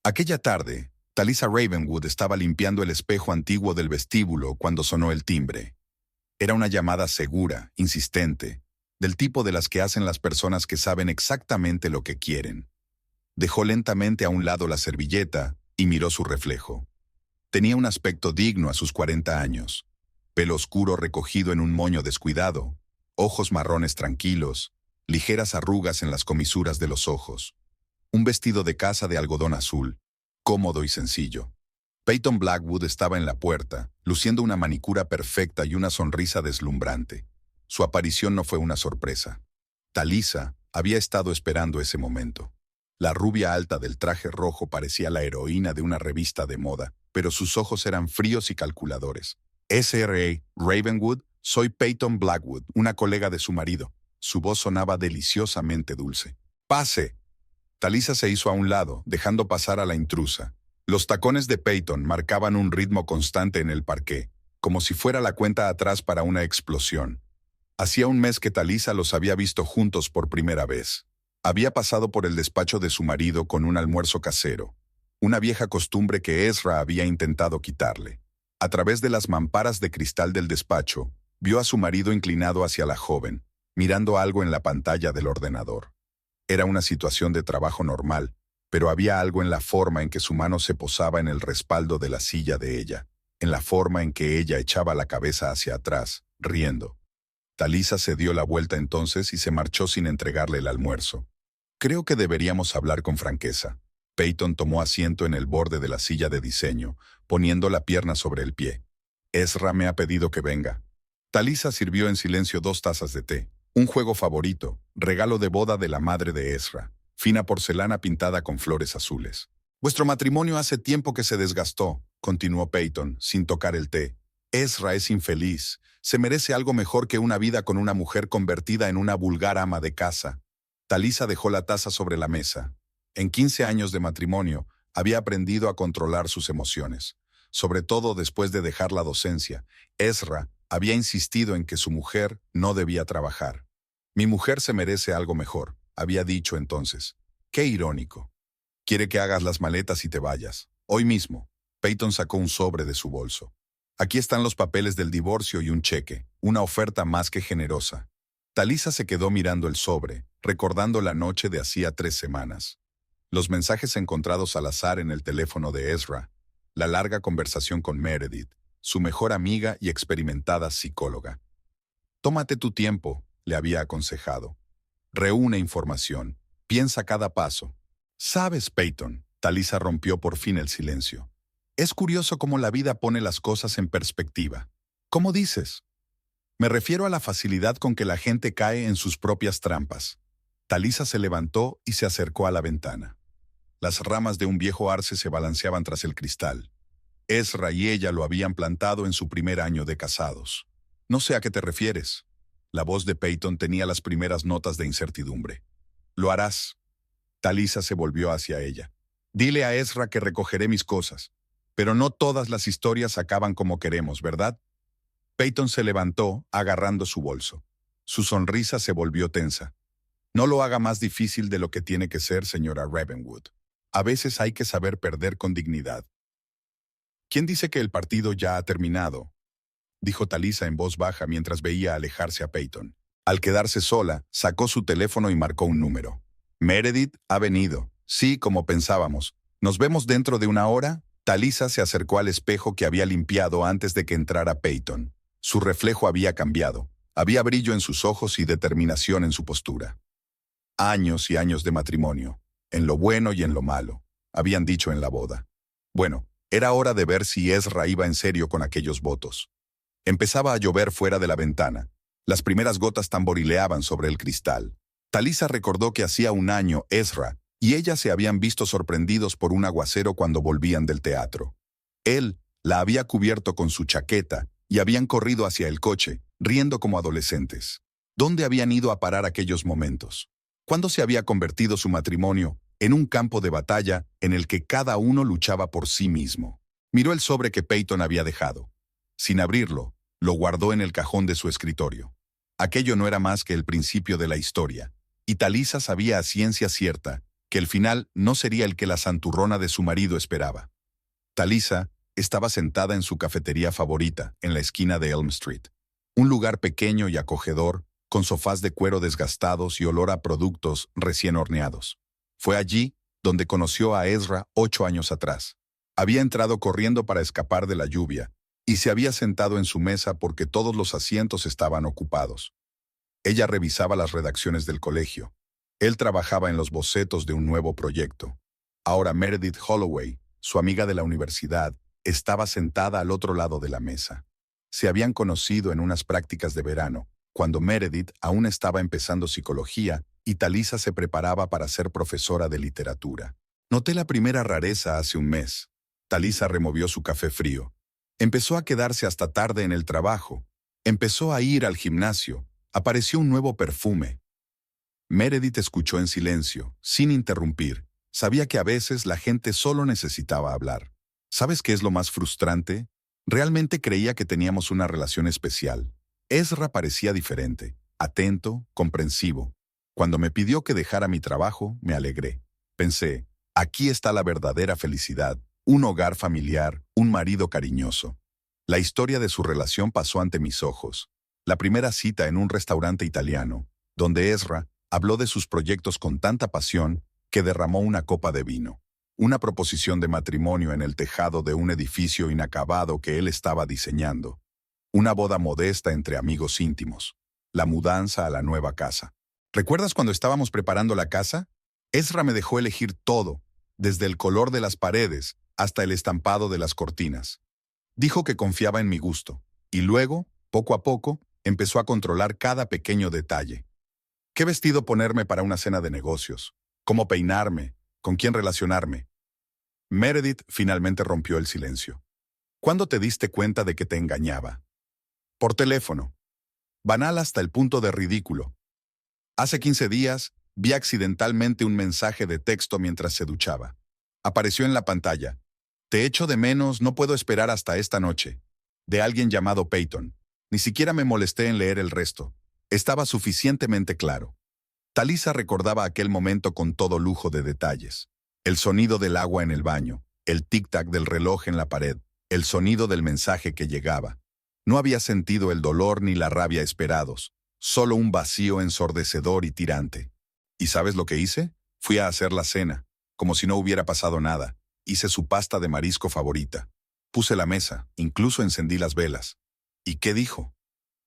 Aquella tarde, Talisa Ravenwood estaba limpiando el espejo antiguo del vestíbulo cuando sonó el timbre. Era una llamada segura, insistente, del tipo de las que hacen las personas que saben exactamente lo que quieren. Dejó lentamente a un lado la servilleta y miró su reflejo. Tenía un aspecto digno a sus 40 años. Pelo oscuro recogido en un moño descuidado, ojos marrones tranquilos, ligeras arrugas en las comisuras de los ojos. Un vestido de casa de algodón azul, cómodo y sencillo. Peyton Blackwood estaba en la puerta, luciendo una manicura perfecta y una sonrisa deslumbrante. Su aparición no fue una sorpresa. Talisa había estado esperando ese momento. La rubia alta del traje rojo parecía la heroína de una revista de moda, pero sus ojos eran fríos y calculadores. S.R.A. Ravenwood, soy Peyton Blackwood, una colega de su marido. Su voz sonaba deliciosamente dulce. ¡Pase! Talisa se hizo a un lado, dejando pasar a la intrusa. Los tacones de Peyton marcaban un ritmo constante en el parqué, como si fuera la cuenta atrás para una explosión. Hacía un mes que Talisa los había visto juntos por primera vez. Había pasado por el despacho de su marido con un almuerzo casero, una vieja costumbre que Ezra había intentado quitarle. A través de las mamparas de cristal del despacho, vio a su marido inclinado hacia la joven, mirando algo en la pantalla del ordenador. Era una situación de trabajo normal, pero había algo en la forma en que su mano se posaba en el respaldo de la silla de ella, en la forma en que ella echaba la cabeza hacia atrás, riendo. Talisa se dio la vuelta entonces y se marchó sin entregarle el almuerzo. Creo que deberíamos hablar con franqueza. Peyton tomó asiento en el borde de la silla de diseño, poniendo la pierna sobre el pie. Ezra me ha pedido que venga. Talisa sirvió en silencio 2 tazas de té. Un juego favorito, regalo de boda de la madre de Ezra, fina porcelana pintada con flores azules. Vuestro matrimonio hace tiempo que se desgastó, continuó Peyton, sin tocar el té. Ezra es infeliz, se merece algo mejor que una vida con una mujer convertida en una vulgar ama de casa. Talisa dejó la taza sobre la mesa. En 15 años de matrimonio, había aprendido a controlar sus emociones. Sobre todo después de dejar la docencia, Ezra había insistido en que su mujer no debía trabajar. Mi mujer se merece algo mejor, había dicho entonces. Qué irónico. Quiere que hagas las maletas y te vayas. Hoy mismo. Peyton sacó un sobre de su bolso. Aquí están los papeles del divorcio y un cheque, una oferta más que generosa. Talisa se quedó mirando el sobre, recordando la noche de hacía 3 semanas. Los mensajes encontrados al azar en el teléfono de Ezra, la larga conversación con Meredith, su mejor amiga y experimentada psicóloga. Tómate tu tiempo, le había aconsejado. Reúne información, piensa cada paso. ¿Sabes, Peyton? Talisa rompió por fin el silencio. Es curioso cómo la vida pone las cosas en perspectiva. ¿Cómo dices? Me refiero a la facilidad con que la gente cae en sus propias trampas. Talisa se levantó y se acercó a la ventana. Las ramas de un viejo arce se balanceaban tras el cristal. Ezra y ella lo habían plantado en su primer año de casados. No sé a qué te refieres. La voz de Peyton tenía las primeras notas de incertidumbre. Lo harás. Talisa se volvió hacia ella. Dile a Ezra que recogeré mis cosas. Pero no todas las historias acaban como queremos, ¿verdad? Peyton se levantó, agarrando su bolso. Su sonrisa se volvió tensa. No lo haga más difícil de lo que tiene que ser, señora Ravenwood. A veces hay que saber perder con dignidad. ¿Quién dice que el partido ya ha terminado?, dijo Talisa en voz baja mientras veía alejarse a Peyton. Al quedarse sola, sacó su teléfono y marcó un número. Meredith ha venido. Sí, como pensábamos. ¿Nos vemos dentro de 1 hora? Talisa se acercó al espejo que había limpiado antes de que entrara Peyton. Su reflejo había cambiado. Había brillo en sus ojos y determinación en su postura. Años y años de matrimonio, en lo bueno y en lo malo, habían dicho en la boda. Bueno, era hora de ver si Ezra iba en serio con aquellos votos. Empezaba a llover fuera de la ventana. Las primeras gotas tamborileaban sobre el cristal. Talisa recordó que hacía 1 año Ezra y ella se habían visto sorprendidos por un aguacero cuando volvían del teatro. Él la había cubierto con su chaqueta y habían corrido hacia el coche, riendo como adolescentes. ¿Dónde habían ido a parar aquellos momentos? ¿Cuándo se había convertido su matrimonio en un campo de batalla en el que cada uno luchaba por sí mismo? Miró el sobre que Peyton había dejado. Sin abrirlo, lo guardó en el cajón de su escritorio. Aquello no era más que el principio de la historia, y Talisa sabía a ciencia cierta que el final no sería el que la santurrona de su marido esperaba. Talisa estaba sentada en su cafetería favorita, en la esquina de Elm Street. Un lugar pequeño y acogedor, con sofás de cuero desgastados y olor a productos recién horneados. Fue allí donde conoció a Ezra 8 años atrás. Había entrado corriendo para escapar de la lluvia y se había sentado en su mesa porque todos los asientos estaban ocupados. Ella revisaba las redacciones del colegio. Él trabajaba en los bocetos de un nuevo proyecto. Ahora Meredith Holloway, su amiga de la universidad, estaba sentada al otro lado de la mesa. Se habían conocido en unas prácticas de verano, cuando Meredith aún estaba empezando psicología y Talisa se preparaba para ser profesora de literatura. Noté la primera rareza hace un mes. Talisa removió su café frío. Empezó a quedarse hasta tarde en el trabajo. Empezó a ir al gimnasio. Apareció un nuevo perfume. Meredith escuchó en silencio, sin interrumpir. Sabía que a veces la gente solo necesitaba hablar. ¿Sabes qué es lo más frustrante? Realmente creía que teníamos una relación especial. Ezra parecía diferente, atento, comprensivo. Cuando me pidió que dejara mi trabajo, me alegré. Pensé, aquí está la verdadera felicidad, un hogar familiar, un marido cariñoso. La historia de su relación pasó ante mis ojos. La primera cita en un restaurante italiano, donde Ezra habló de sus proyectos con tanta pasión que derramó una copa de vino. Una proposición de matrimonio en el tejado de un edificio inacabado que él estaba diseñando. Una boda modesta entre amigos íntimos. La mudanza a la nueva casa. ¿Recuerdas cuando estábamos preparando la casa? Ezra me dejó elegir todo, desde el color de las paredes hasta el estampado de las cortinas. Dijo que confiaba en mi gusto, y luego, poco a poco, empezó a controlar cada pequeño detalle. ¿Qué vestido ponerme para una cena de negocios? ¿Cómo peinarme? ¿Con quién relacionarme? Meredith finalmente rompió el silencio. ¿Cuándo te diste cuenta de que te engañaba? Por teléfono. Banal hasta el punto de ridículo. Hace 15 días, vi accidentalmente un mensaje de texto mientras se duchaba. Apareció en la pantalla. Te echo de menos, no puedo esperar hasta esta noche. De alguien llamado Peyton. Ni siquiera me molesté en leer el resto. Estaba suficientemente claro. Talisa recordaba aquel momento con todo lujo de detalles. El sonido del agua en el baño, el tic-tac del reloj en la pared, el sonido del mensaje que llegaba. No había sentido el dolor ni la rabia esperados, solo un vacío ensordecedor y tirante. ¿Y sabes lo que hice? Fui a hacer la cena, como si no hubiera pasado nada. Hice su pasta de marisco favorita. Puse la mesa, incluso encendí las velas. ¿Y qué dijo?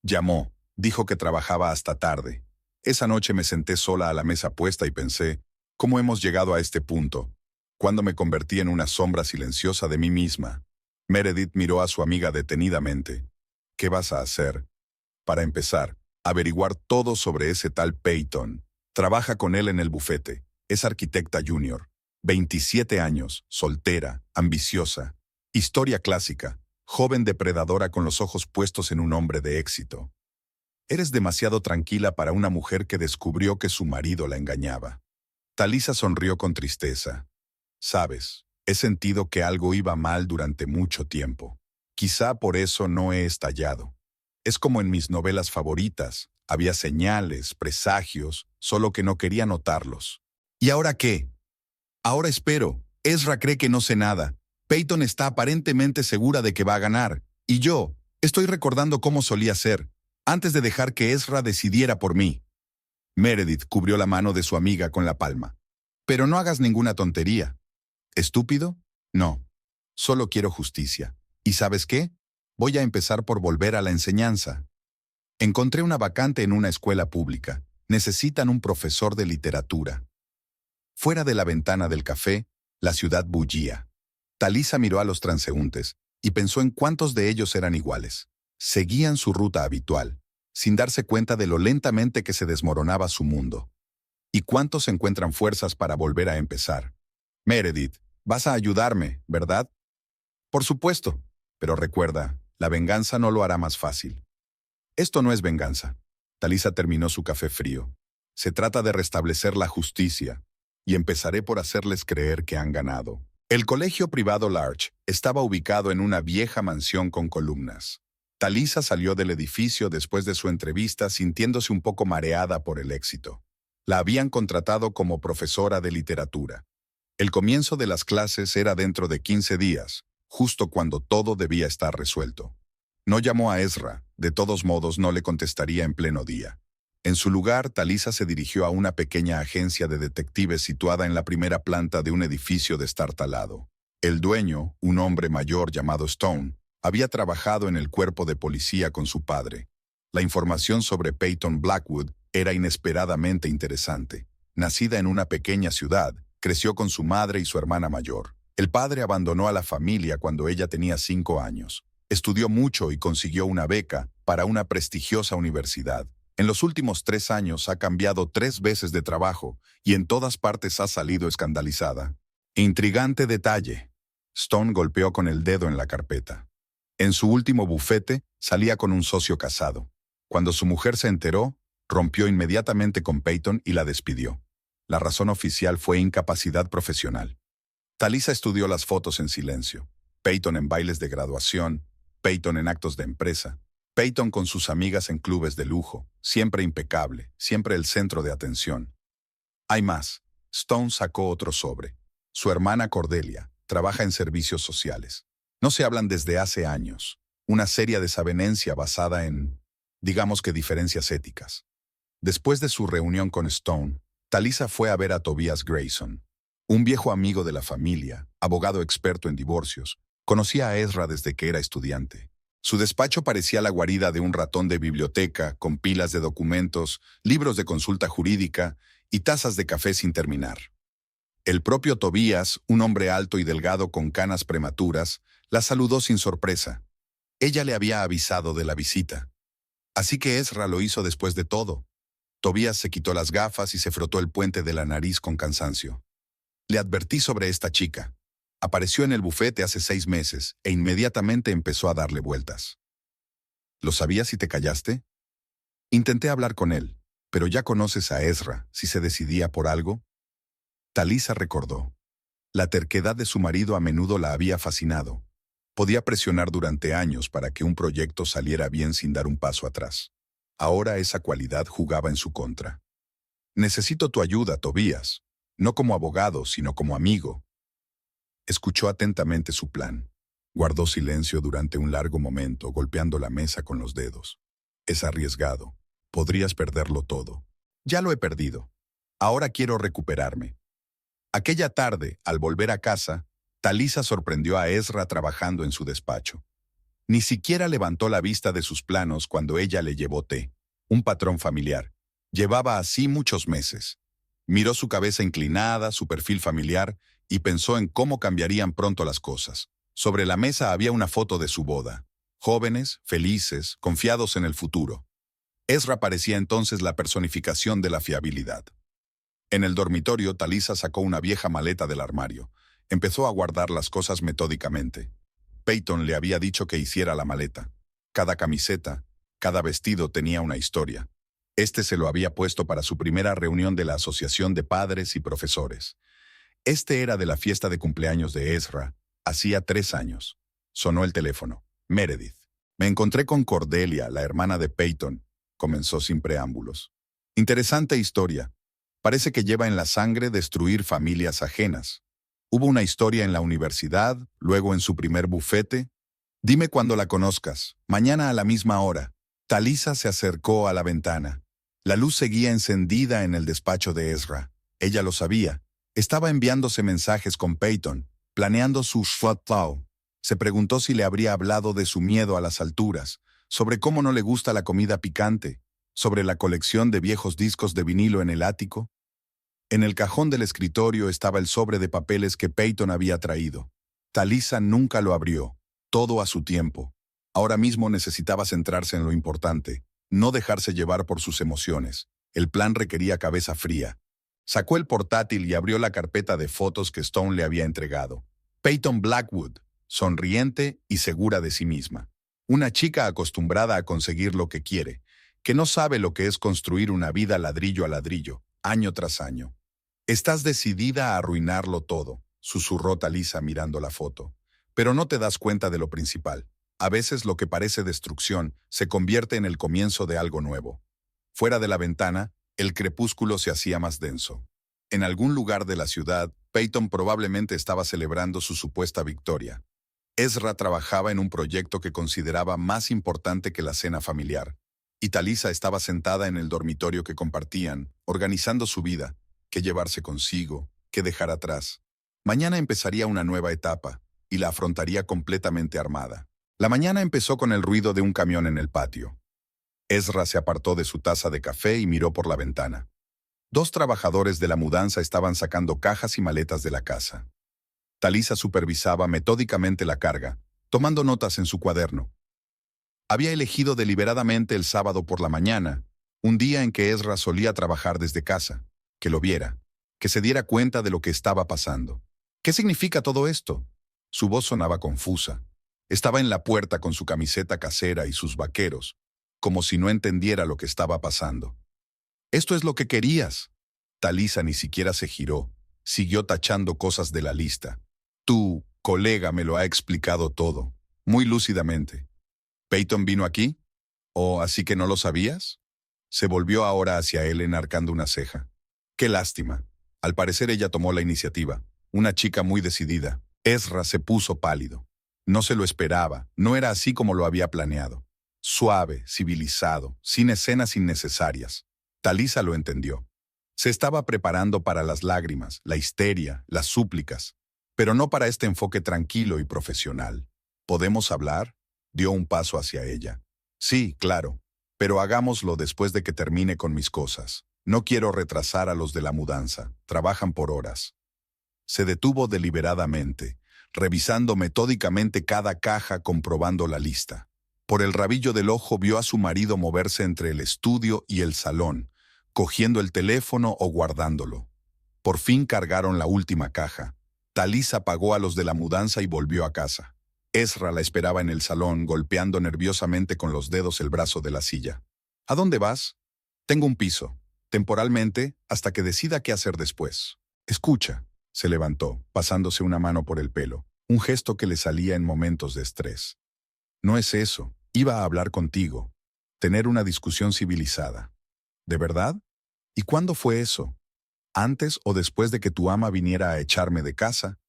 Llamó, dijo que trabajaba hasta tarde. Esa noche me senté sola a la mesa puesta y pensé, ¿cómo hemos llegado a este punto? Cuando me convertí en una sombra silenciosa de mí misma. Meredith miró a su amiga detenidamente. ¿Qué vas a hacer? Para empezar, averiguar todo sobre ese tal Peyton. Trabaja con él en el bufete. Es arquitecta junior. 27 años, soltera, ambiciosa. Historia clásica. Joven depredadora con los ojos puestos en un hombre de éxito. Eres demasiado tranquila para una mujer que descubrió que su marido la engañaba. Talisa sonrió con tristeza. Sabes, he sentido que algo iba mal durante mucho tiempo. Quizá por eso no he estallado. Es como en mis novelas favoritas. Había señales, presagios, solo que no quería notarlos. ¿Y ahora qué? Ahora espero. Ezra cree que no sé nada. Peyton está aparentemente segura de que va a ganar. Y yo, estoy recordando cómo solía ser, antes de dejar que Ezra decidiera por mí. Meredith cubrió la mano de su amiga con la palma. Pero no hagas ninguna tontería. ¿Estúpido? No. Solo quiero justicia. ¿Y sabes qué? Voy a empezar por volver a la enseñanza. Encontré una vacante en una escuela pública. Necesitan un profesor de literatura. Fuera de la ventana del café, la ciudad bullía. Talisa miró a los transeúntes y pensó en cuántos de ellos eran iguales. Seguían su ruta habitual, sin darse cuenta de lo lentamente que se desmoronaba su mundo. ¿Y cuántos encuentran fuerzas para volver a empezar? Meredith, vas a ayudarme, ¿verdad? Por supuesto, pero recuerda, la venganza no lo hará más fácil. Esto no es venganza. Talisa terminó su café frío. Se trata de restablecer la justicia, y empezaré por hacerles creer que han ganado. El colegio privado Larch estaba ubicado en una vieja mansión con columnas. Talisa salió del edificio después de su entrevista sintiéndose un poco mareada por el éxito. La habían contratado como profesora de literatura. El comienzo de las clases era dentro de 15 días, justo cuando todo debía estar resuelto. No llamó a Ezra, de todos modos no le contestaría en pleno día. En su lugar, Talisa se dirigió a una pequeña agencia de detectives situada en la primera planta de un edificio destartalado. El dueño, un hombre mayor llamado Stone, había trabajado en el cuerpo de policía con su padre. La información sobre Peyton Blackwood era inesperadamente interesante. Nacida en una pequeña ciudad, creció con su madre y su hermana mayor. El padre abandonó a la familia cuando ella tenía 5 años. Estudió mucho y consiguió una beca para una prestigiosa universidad. En los últimos 3 años ha cambiado 3 veces de trabajo y en todas partes ha salido escandalizada. Intrigante detalle. Stone golpeó con el dedo en la carpeta. En su último bufete salía con un socio casado. Cuando su mujer se enteró, rompió inmediatamente con Peyton y la despidió. La razón oficial fue incapacidad profesional. Talisa estudió las fotos en silencio. Peyton en bailes de graduación, Peyton en actos de empresa, Peyton con sus amigas en clubes de lujo, siempre impecable, siempre el centro de atención. Hay más. Stone sacó otro sobre. Su hermana Cordelia trabaja en servicios sociales. No se hablan desde hace años. Una seria desavenencia basada en, digamos que diferencias éticas. Después de su reunión con Stone, Talisa fue a ver a Tobias Grayson, un viejo amigo de la familia, abogado experto en divorcios. Conocía a Ezra desde que era estudiante. Su despacho parecía la guarida de un ratón de biblioteca, con pilas de documentos, libros de consulta jurídica y tazas de café sin terminar. El propio Tobias, un hombre alto y delgado con canas prematuras, la saludó sin sorpresa. Ella le había avisado de la visita. Así que Ezra lo hizo después de todo. Tobias se quitó las gafas y se frotó el puente de la nariz con cansancio. Le advertí sobre esta chica. Apareció en el bufete hace 6 meses e inmediatamente empezó a darle vueltas. ¿Lo sabías y te callaste? Intenté hablar con él, pero ya conoces a Ezra, si se decidía por algo. Talisa recordó. La terquedad de su marido a menudo la había fascinado. Podía presionar durante años para que un proyecto saliera bien sin dar un paso atrás. Ahora esa cualidad jugaba en su contra. Necesito tu ayuda, Tobias. No como abogado, sino como amigo. Escuchó atentamente su plan. Guardó silencio durante un largo momento, golpeando la mesa con los dedos. Es arriesgado. Podrías perderlo todo. Ya lo he perdido. Ahora quiero recuperarme. Aquella tarde, al volver a casa, Talisa sorprendió a Ezra trabajando en su despacho. Ni siquiera levantó la vista de sus planos cuando ella le llevó té. Un patrón familiar. Llevaba así muchos meses. Miró su cabeza inclinada, su perfil familiar, y pensó en cómo cambiarían pronto las cosas. Sobre la mesa había una foto de su boda. Jóvenes, felices, confiados en el futuro. Ezra parecía entonces la personificación de la fiabilidad. En el dormitorio, Talisa sacó una vieja maleta del armario. Empezó a guardar las cosas metódicamente. Peyton le había dicho que hiciera la maleta. Cada camiseta, cada vestido tenía una historia. Este se lo había puesto para su primera reunión de la Asociación de Padres y Profesores. Este era de la fiesta de cumpleaños de Ezra, hacía 3 años. Sonó el teléfono. Meredith. Me encontré con Cordelia, la hermana de Peyton, comenzó sin preámbulos. Interesante historia. Parece que lleva en la sangre destruir familias ajenas. Hubo una historia en la universidad, luego en su primer bufete. Dime cuando la conozcas, mañana a la misma hora. Talisa se acercó a la ventana. La luz seguía encendida en el despacho de Ezra. Ella lo sabía. Estaba enviándose mensajes con Peyton, planeando su shutdown. Se preguntó si le habría hablado de su miedo a las alturas, sobre cómo no le gusta la comida picante, sobre la colección de viejos discos de vinilo en el ático. En el cajón del escritorio estaba el sobre de papeles que Peyton había traído. Talisa nunca lo abrió, todo a su tiempo. Ahora mismo necesitaba centrarse en lo importante, no dejarse llevar por sus emociones. El plan requería cabeza fría. Sacó el portátil y abrió la carpeta de fotos que Stone le había entregado. Peyton Blackwood, sonriente y segura de sí misma. Una chica acostumbrada a conseguir lo que quiere, que no sabe lo que es construir una vida ladrillo a ladrillo, año tras año. Estás decidida a arruinarlo todo, susurró Talisa mirando la foto. Pero no te das cuenta de lo principal. A veces lo que parece destrucción se convierte en el comienzo de algo nuevo. Fuera de la ventana, El crepúsculo se hacía más denso. En algún lugar de la ciudad, Peyton probablemente estaba celebrando su supuesta victoria. Ezra trabajaba en un proyecto que consideraba más importante que la cena familiar, y Talisa estaba sentada en el dormitorio que compartían, organizando su vida, qué llevarse consigo, qué dejar atrás. Mañana empezaría una nueva etapa, y la afrontaría completamente armada. La mañana empezó con el ruido de un camión en el patio. Ezra se apartó de su taza de café y miró por la ventana. 2 trabajadores de la mudanza estaban sacando cajas y maletas de la casa. Talisa supervisaba metódicamente la carga, tomando notas en su cuaderno. Había elegido deliberadamente el sábado por la mañana, un día en que Ezra solía trabajar desde casa, que lo viera, que se diera cuenta de lo que estaba pasando. ¿Qué significa todo esto? Su voz sonaba confusa. Estaba en la puerta con su camiseta casera y sus vaqueros, como si no entendiera lo que estaba pasando. «Esto es lo que querías». Talisa ni siquiera se giró. Siguió tachando cosas de la lista. «Tu colega me lo ha explicado todo, muy lúcidamente». «¿Peyton vino aquí? ¿O así que no lo sabías?» Se volvió ahora hacia él enarcando una ceja. «Qué lástima». Al parecer ella tomó la iniciativa. Una chica muy decidida. Ezra se puso pálido. No se lo esperaba. No era así como lo había planeado. Suave, civilizado, sin escenas innecesarias. Talisa lo entendió. Se estaba preparando para las lágrimas, la histeria, las súplicas, pero no para este enfoque tranquilo y profesional. ¿Podemos hablar? Dio un paso hacia ella. Sí, claro, pero hagámoslo después de que termine con mis cosas. No quiero retrasar a los de la mudanza. Trabajan por horas. Se detuvo deliberadamente, revisando metódicamente cada caja, comprobando la lista. Por el rabillo del ojo vio a su marido moverse entre el estudio y el salón, cogiendo el teléfono o guardándolo. Por fin cargaron la última caja. Talisa pagó a los de la mudanza y volvió a casa. Ezra la esperaba en el salón, golpeando nerviosamente con los dedos el brazo de la silla. ¿A dónde vas? Tengo un piso, temporalmente, hasta que decida qué hacer después. Escucha. Se levantó, pasándose una mano por el pelo, un gesto que le salía en momentos de estrés. No es eso. Iba a hablar contigo. Tener una discusión civilizada. ¿De verdad? ¿Y cuándo fue eso? ¿Antes o después de que tu ama viniera a echarme de casa?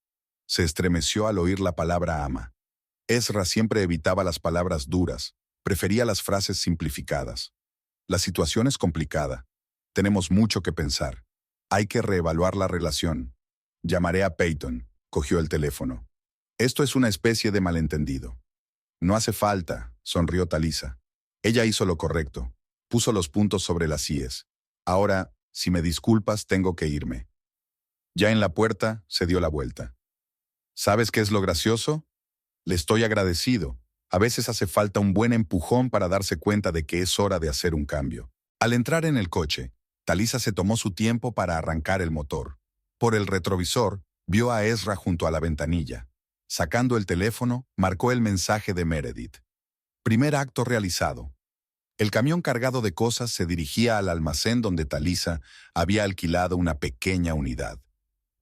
Se estremeció al oír la palabra ama. Ezra siempre evitaba las palabras duras, prefería las frases simplificadas. La situación es complicada. Tenemos mucho que pensar. Hay que reevaluar la relación. Llamaré a Peyton. Cogió el teléfono. Esto es una especie de malentendido. No hace falta, sonrió Talisa. Ella hizo lo correcto. Puso los puntos sobre las íes. Ahora, si me disculpas, tengo que irme. Ya en la puerta, se dio la vuelta. ¿Sabes qué es lo gracioso? Le estoy agradecido. A veces hace falta un buen empujón para darse cuenta de que es hora de hacer un cambio. Al entrar en el coche, Talisa se tomó su tiempo para arrancar el motor. Por el retrovisor, vio a Ezra junto a la ventanilla. Sacando el teléfono, marcó el mensaje de Meredith. Primer acto realizado. El camión cargado de cosas se dirigía al almacén donde Talisa había alquilado una pequeña unidad.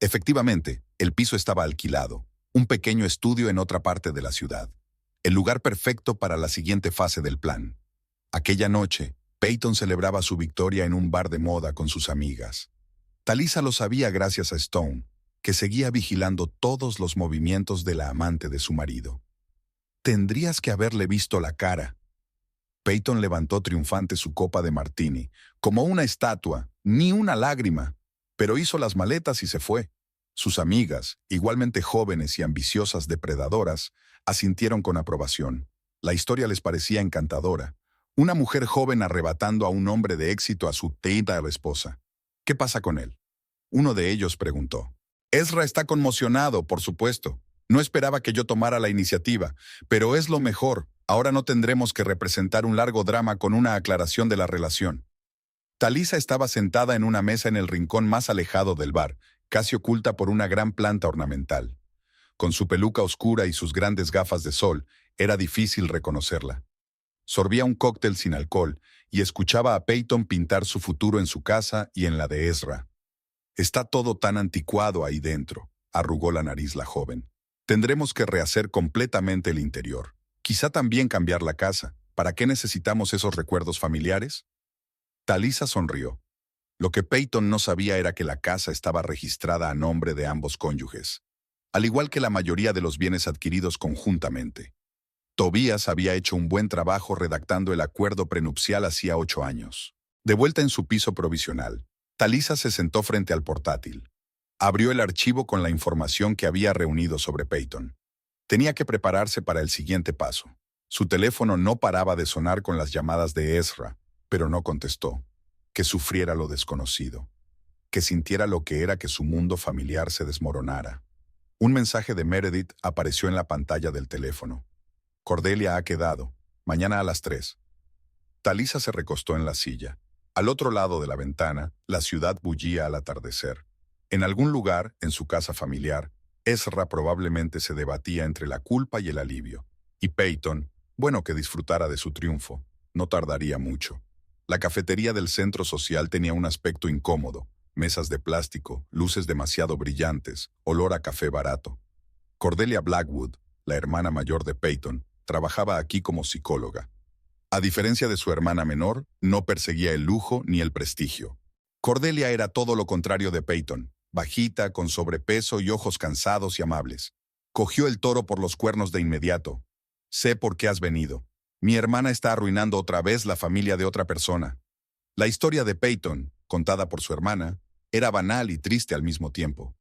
Efectivamente, el piso estaba alquilado, un pequeño estudio en otra parte de la ciudad. El lugar perfecto para la siguiente fase del plan. Aquella noche, Peyton celebraba su victoria en un bar de moda con sus amigas. Talisa lo sabía gracias a Stone, que seguía vigilando todos los movimientos de la amante de su marido. Tendrías que haberle visto la cara. Peyton levantó triunfante su copa de martini, como una estatua, ni una lágrima, pero hizo las maletas y se fue. Sus amigas, igualmente jóvenes y ambiciosas depredadoras, asintieron con aprobación. La historia les parecía encantadora. Una mujer joven arrebatando a un hombre de éxito a su teída esposa. ¿Qué pasa con él? Uno de ellos preguntó. Ezra está conmocionado, por supuesto. No esperaba que yo tomara la iniciativa, pero es lo mejor. Ahora no tendremos que representar un largo drama con una aclaración de la relación. Talisa estaba sentada en una mesa en el rincón más alejado del bar, casi oculta por una gran planta ornamental. Con su peluca oscura y sus grandes gafas de sol, era difícil reconocerla. Sorbía un cóctel sin alcohol y escuchaba a Peyton pintar su futuro en su casa y en la de Ezra. Está todo tan anticuado ahí dentro, arrugó la nariz la joven. Tendremos que rehacer completamente el interior. Quizá también cambiar la casa. ¿Para qué necesitamos esos recuerdos familiares? Talisa sonrió. Lo que Peyton no sabía era que la casa estaba registrada a nombre de ambos cónyuges, al igual que la mayoría de los bienes adquiridos conjuntamente. Tobías había hecho un buen trabajo redactando el acuerdo prenupcial hacía 8 años. De vuelta en su piso provisional, Talisa se sentó frente al portátil. Abrió el archivo con la información que había reunido sobre Peyton. Tenía que prepararse para el siguiente paso. Su teléfono no paraba de sonar con las llamadas de Ezra, pero no contestó. Que sufriera lo desconocido. Que sintiera lo que era que su mundo familiar se desmoronara. Un mensaje de Meredith apareció en la pantalla del teléfono. Cordelia ha quedado. Mañana a las 3. Talisa se recostó en la silla. Al otro lado de la ventana, la ciudad bullía al atardecer. En algún lugar, en su casa familiar, Ezra probablemente se debatía entre la culpa y el alivio. Y Peyton, bueno que disfrutara de su triunfo, no tardaría mucho. La cafetería del centro social tenía un aspecto incómodo. Mesas de plástico, luces demasiado brillantes, olor a café barato. Cordelia Blackwood, la hermana mayor de Peyton, trabajaba aquí como psicóloga. A diferencia de su hermana menor, no perseguía el lujo ni el prestigio. Cordelia era todo lo contrario de Peyton, bajita, con sobrepeso y ojos cansados y amables. Cogió el toro por los cuernos de inmediato. Sé por qué has venido. Mi hermana está arruinando otra vez la familia de otra persona. La historia de Peyton, contada por su hermana, era banal y triste al mismo tiempo.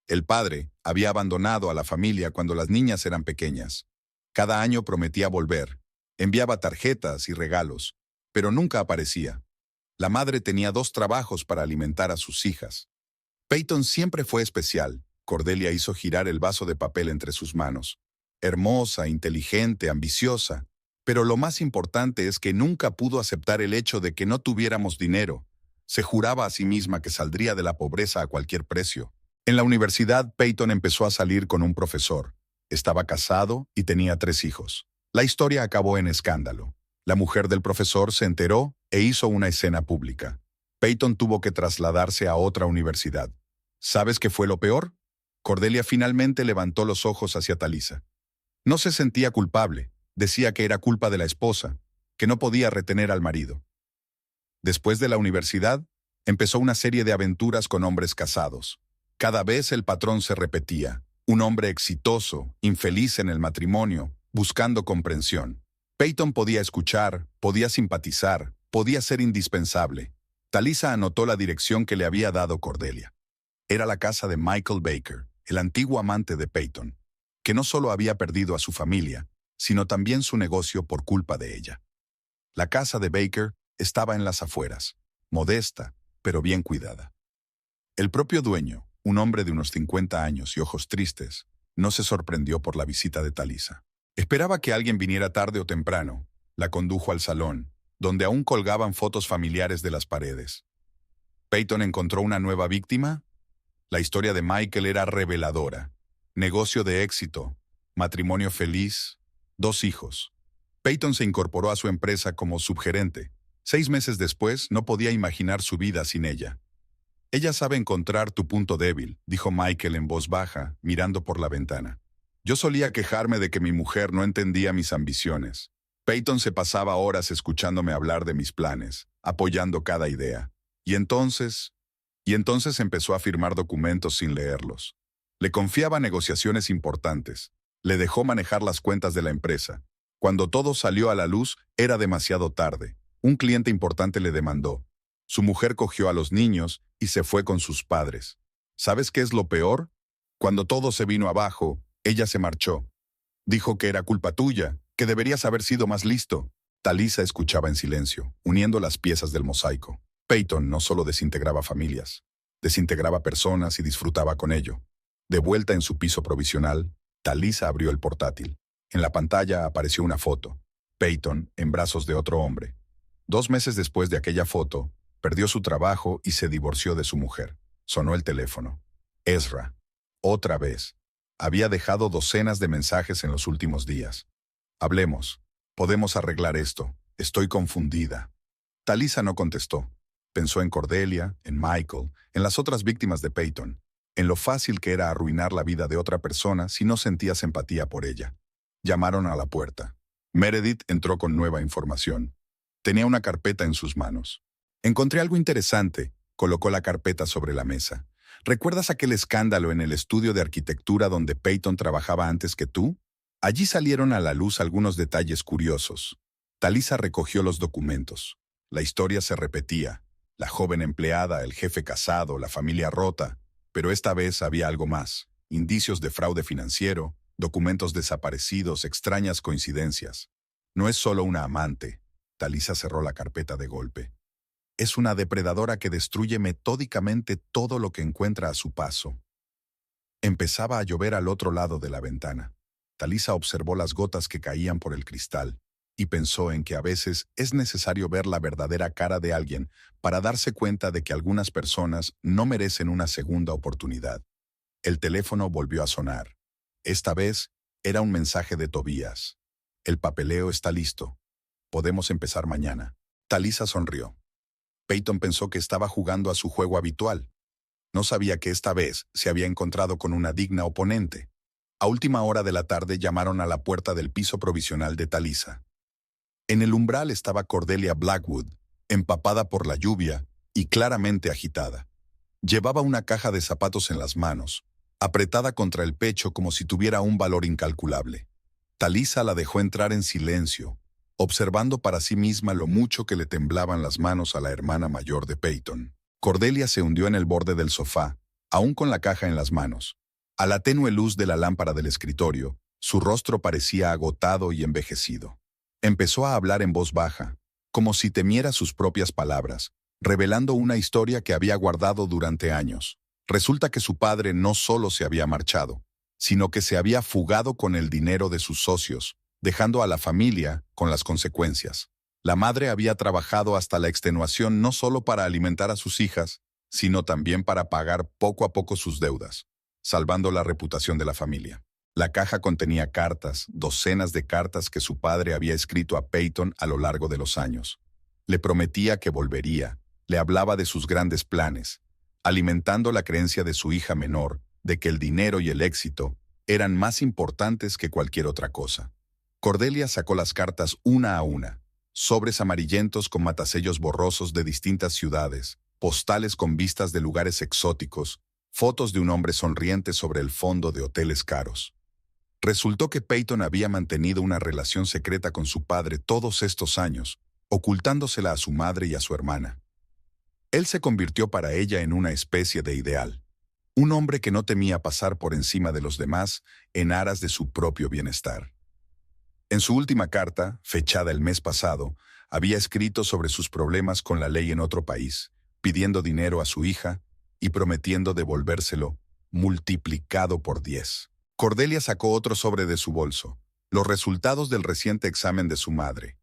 El padre había abandonado a la familia cuando las niñas eran pequeñas. Cada año prometía volver. Enviaba tarjetas y regalos, pero nunca aparecía. La madre tenía 2 trabajos para alimentar a sus hijas. Peyton siempre fue especial. Cordelia hizo girar el vaso de papel entre sus manos. Hermosa, inteligente, ambiciosa. Pero lo más importante es que nunca pudo aceptar el hecho de que no tuviéramos dinero. Se juraba a sí misma que saldría de la pobreza a cualquier precio. En la universidad, Peyton empezó a salir con un profesor. Estaba casado y tenía 3 hijos. La historia acabó en escándalo. La mujer del profesor se enteró e hizo una escena pública. Peyton tuvo que trasladarse a otra universidad. ¿Sabes qué fue lo peor? Cordelia finalmente levantó los ojos hacia Talisa. No se sentía culpable. Decía que era culpa de la esposa, que no podía retener al marido. Después de la universidad, empezó una serie de aventuras con hombres casados. Cada vez el patrón se repetía. Un hombre exitoso, infeliz en el matrimonio, buscando comprensión. Peyton podía escuchar, podía simpatizar, podía ser indispensable. Talisa anotó la dirección que le había dado Cordelia. Era la casa de Michael Baker, el antiguo amante de Peyton, que no solo había perdido a su familia, sino también su negocio por culpa de ella. La casa de Baker estaba en las afueras, modesta, pero bien cuidada. El propio dueño, un hombre de unos 50 años y ojos tristes, no se sorprendió por la visita de Talisa. Esperaba que alguien viniera tarde o temprano. La condujo al salón, donde aún colgaban fotos familiares de las paredes. ¿Peyton encontró una nueva víctima? La historia de Michael era reveladora. Negocio de éxito, matrimonio feliz, 2 hijos. Peyton se incorporó a su empresa como subgerente. 6 meses después, no podía imaginar su vida sin ella. Ella sabe encontrar tu punto débil, dijo Michael en voz baja, mirando por la ventana. Yo solía quejarme de que mi mujer no entendía mis ambiciones. Peyton se pasaba horas escuchándome hablar de mis planes, apoyando cada idea. Y entonces empezó a firmar documentos sin leerlos. Le confiaba negociaciones importantes. Le dejó manejar las cuentas de la empresa. Cuando todo salió a la luz, era demasiado tarde. Un cliente importante le demandó. Su mujer cogió a los niños y se fue con sus padres. ¿Sabes qué es lo peor? Cuando todo se vino abajo, ella se marchó. Dijo que era culpa tuya, que deberías haber sido más listo. Talisa escuchaba en silencio, uniendo las piezas del mosaico. Peyton no solo desintegraba familias, desintegraba personas y disfrutaba con ello. De vuelta en su piso provisional, Talisa abrió el portátil. En la pantalla apareció una foto. Peyton en brazos de otro hombre. 2 meses después de aquella foto, perdió su trabajo y se divorció de su mujer. Sonó el teléfono. Ezra. Otra vez. Había dejado docenas de mensajes en los últimos días. Hablemos. Podemos arreglar esto. Estoy confundida. Talisa no contestó. Pensó en Cordelia, en Michael, en las otras víctimas de Peyton, en lo fácil que era arruinar la vida de otra persona si no sentías empatía por ella. Llamaron a la puerta. Meredith entró con nueva información. Tenía una carpeta en sus manos. Encontré algo interesante. Colocó la carpeta sobre la mesa. ¿Recuerdas aquel escándalo en el estudio de arquitectura donde Peyton trabajaba antes que tú? Allí salieron a la luz algunos detalles curiosos. Talisa recogió los documentos. La historia se repetía. La joven empleada, el jefe casado, la familia rota. Pero esta vez había algo más. Indicios de fraude financiero, documentos desaparecidos, extrañas coincidencias. No es solo una amante. Talisa cerró la carpeta de golpe. Es una depredadora que destruye metódicamente todo lo que encuentra a su paso. Empezaba a llover al otro lado de la ventana. Talisa observó las gotas que caían por el cristal y pensó en que a veces es necesario ver la verdadera cara de alguien para darse cuenta de que algunas personas no merecen una segunda oportunidad. El teléfono volvió a sonar. Esta vez era un mensaje de Tobías. El papeleo está listo. Podemos empezar mañana. Talisa sonrió. Peyton pensó que estaba jugando a su juego habitual. No sabía que esta vez se había encontrado con una digna oponente. A última hora de la tarde llamaron a la puerta del piso provisional de Talisa. En el umbral estaba Cordelia Blackwood, empapada por la lluvia y claramente agitada. Llevaba una caja de zapatos en las manos, apretada contra el pecho como si tuviera un valor incalculable. Talisa la dejó entrar en silencio, observando para sí misma lo mucho que le temblaban las manos a la hermana mayor de Peyton. Cordelia se hundió en el borde del sofá, aún con la caja en las manos. A la tenue luz de la lámpara del escritorio, su rostro parecía agotado y envejecido. Empezó a hablar en voz baja, como si temiera sus propias palabras, revelando una historia que había guardado durante años. Resulta que su padre no solo se había marchado, sino que se había fugado con el dinero de sus socios, dejando a la familia con las consecuencias. La madre había trabajado hasta la extenuación no solo para alimentar a sus hijas, sino también para pagar poco a poco sus deudas, salvando la reputación de la familia. La caja contenía cartas, docenas de cartas que su padre había escrito a Peyton a lo largo de los años. Le prometía que volvería, le hablaba de sus grandes planes, alimentando la creencia de su hija menor de que el dinero y el éxito eran más importantes que cualquier otra cosa. Cordelia sacó las cartas una a una, sobres amarillentos con matasellos borrosos de distintas ciudades, postales con vistas de lugares exóticos, fotos de un hombre sonriente sobre el fondo de hoteles caros. Resultó que Peyton había mantenido una relación secreta con su padre todos estos años, ocultándosela a su madre y a su hermana. Él se convirtió para ella en una especie de ideal, un hombre que no temía pasar por encima de los demás en aras de su propio bienestar. En su última carta, fechada el mes pasado, había escrito sobre sus problemas con la ley en otro país, pidiendo dinero a su hija y prometiendo devolvérselo multiplicado por 10. Cordelia sacó otro sobre de su bolso, los resultados del reciente examen de su madre.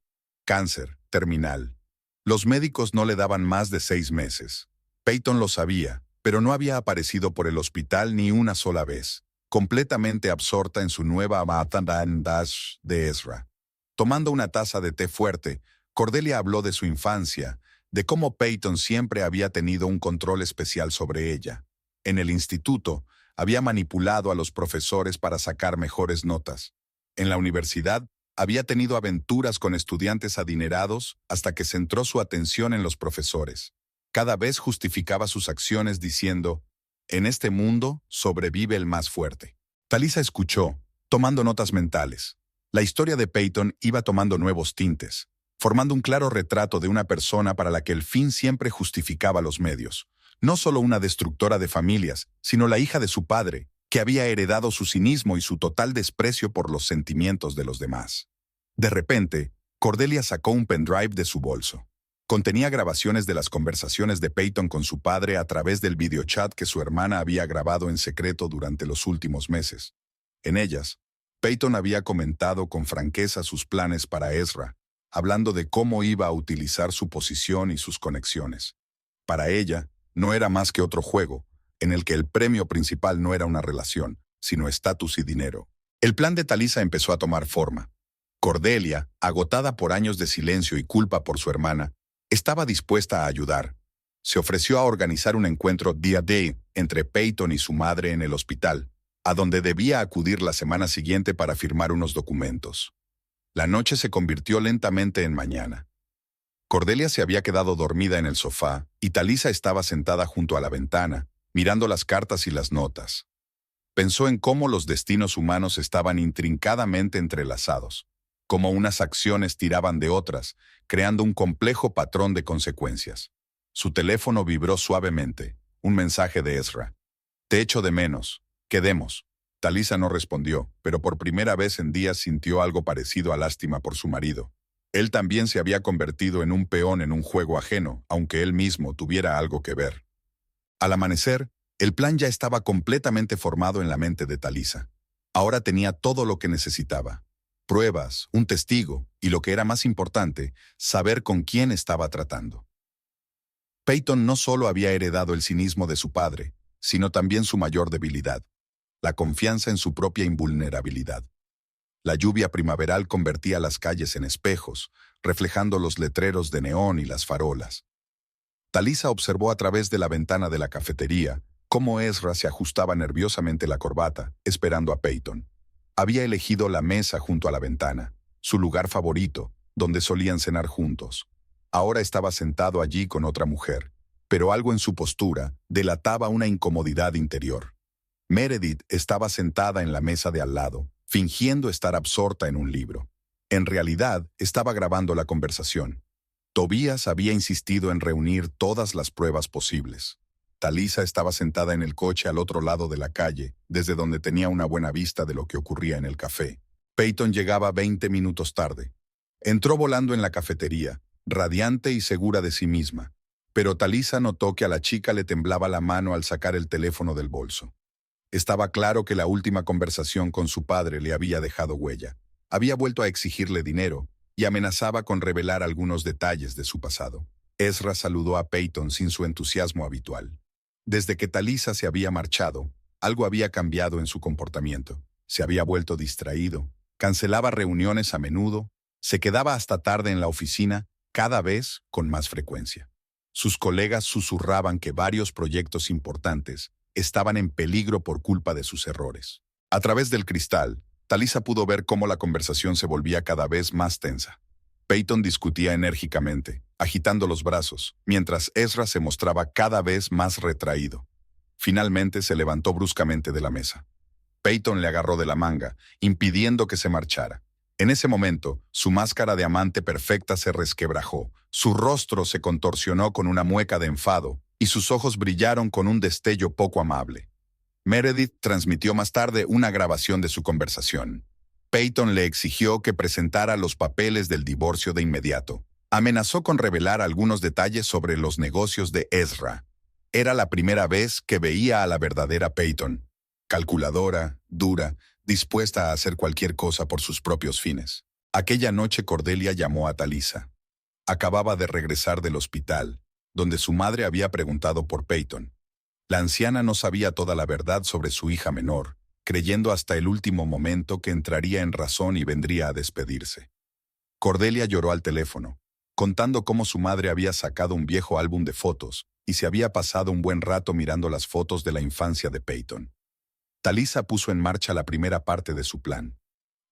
Cáncer, terminal. Los médicos no le daban más de 6 meses. Peyton lo sabía, pero no había aparecido por el hospital ni una sola vez, completamente absorta en su nueva Dash de Ezra. Tomando una taza de té fuerte, Cordelia habló de su infancia, de cómo Peyton siempre había tenido un control especial sobre ella. En el instituto, había manipulado a los profesores para sacar mejores notas. En la universidad, había tenido aventuras con estudiantes adinerados hasta que centró su atención en los profesores. Cada vez justificaba sus acciones diciendo, «En este mundo sobrevive el más fuerte». Talisa escuchó, tomando notas mentales. La historia de Peyton iba tomando nuevos tintes, formando un claro retrato de una persona para la que el fin siempre justificaba los medios. No solo una destructora de familias, sino la hija de su padre, que había heredado su cinismo y su total desprecio por los sentimientos de los demás. De repente, Cordelia sacó un pendrive de su bolso. Contenía grabaciones de las conversaciones de Peyton con su padre a través del videochat que su hermana había grabado en secreto durante los últimos meses. En ellas, Peyton había comentado con franqueza sus planes para Ezra, hablando de cómo iba a utilizar su posición y sus conexiones. Para ella, no era más que otro juego, en el que el premio principal no era una relación, sino estatus y dinero. El plan de Talisa empezó a tomar forma. Cordelia, agotada por años de silencio y culpa por su hermana, estaba dispuesta a ayudar. Se ofreció a organizar un encuentro día a día entre Peyton y su madre en el hospital, a donde debía acudir la semana siguiente para firmar unos documentos. La noche se convirtió lentamente en mañana. Cordelia se había quedado dormida en el sofá y Talisa estaba sentada junto a la ventana, mirando las cartas y las notas. Pensó en cómo los destinos humanos estaban intrincadamente entrelazados, cómo unas acciones tiraban de otras, creando un complejo patrón de consecuencias. Su teléfono vibró suavemente, un mensaje de Ezra. «Te echo de menos. Quedemos». Talisa no respondió, pero por primera vez en días sintió algo parecido a lástima por su marido. Él también se había convertido en un peón en un juego ajeno, aunque él mismo tuviera algo que ver. Al amanecer, el plan ya estaba completamente formado en la mente de Talisa. Ahora tenía todo lo que necesitaba. Pruebas, un testigo, y lo que era más importante, saber con quién estaba tratando. Peyton no solo había heredado el cinismo de su padre, sino también su mayor debilidad, la confianza en su propia invulnerabilidad. La lluvia primaveral convertía las calles en espejos, reflejando los letreros de neón y las farolas. Talisa observó a través de la ventana de la cafetería cómo Ezra se ajustaba nerviosamente la corbata, esperando a Peyton. Había elegido la mesa junto a la ventana, su lugar favorito, donde solían cenar juntos. Ahora estaba sentado allí con otra mujer, pero algo en su postura delataba una incomodidad interior. Meredith estaba sentada en la mesa de al lado, fingiendo estar absorta en un libro. En realidad, estaba grabando la conversación. Tobías había insistido en reunir todas las pruebas posibles. Talisa estaba sentada en el coche al otro lado de la calle, desde donde tenía una buena vista de lo que ocurría en el café. Peyton llegaba 20 minutos tarde. Entró volando en la cafetería, radiante y segura de sí misma, pero Talisa notó que a la chica le temblaba la mano al sacar el teléfono del bolso. Estaba claro que la última conversación con su padre le había dejado huella. Había vuelto a exigirle dinero y amenazaba con revelar algunos detalles de su pasado. Ezra saludó a Peyton sin su entusiasmo habitual. Desde que Talisa se había marchado, algo había cambiado en su comportamiento. Se había vuelto distraído, cancelaba reuniones a menudo, se quedaba hasta tarde en la oficina, cada vez con más frecuencia. Sus colegas susurraban que varios proyectos importantes estaban en peligro por culpa de sus errores. A través del cristal, Talisa pudo ver cómo la conversación se volvía cada vez más tensa. Peyton discutía enérgicamente, agitando los brazos, mientras Ezra se mostraba cada vez más retraído. Finalmente se levantó bruscamente de la mesa. Peyton le agarró de la manga, impidiendo que se marchara. En ese momento, su máscara de amante perfecta se resquebrajó, su rostro se contorsionó con una mueca de enfado, y sus ojos brillaron con un destello poco amable. Meredith transmitió más tarde una grabación de su conversación. Peyton le exigió que presentara los papeles del divorcio de inmediato. Amenazó con revelar algunos detalles sobre los negocios de Ezra. Era la primera vez que veía a la verdadera Peyton. Calculadora, dura, dispuesta a hacer cualquier cosa por sus propios fines. Aquella noche Cordelia llamó a Talisa. Acababa de regresar del hospital, donde su madre había preguntado por Peyton. La anciana no sabía toda la verdad sobre su hija menor, creyendo hasta el último momento que entraría en razón y vendría a despedirse. Cordelia lloró al teléfono, contando cómo su madre había sacado un viejo álbum de fotos y se había pasado un buen rato mirando las fotos de la infancia de Peyton. Talisa puso en marcha la primera parte de su plan.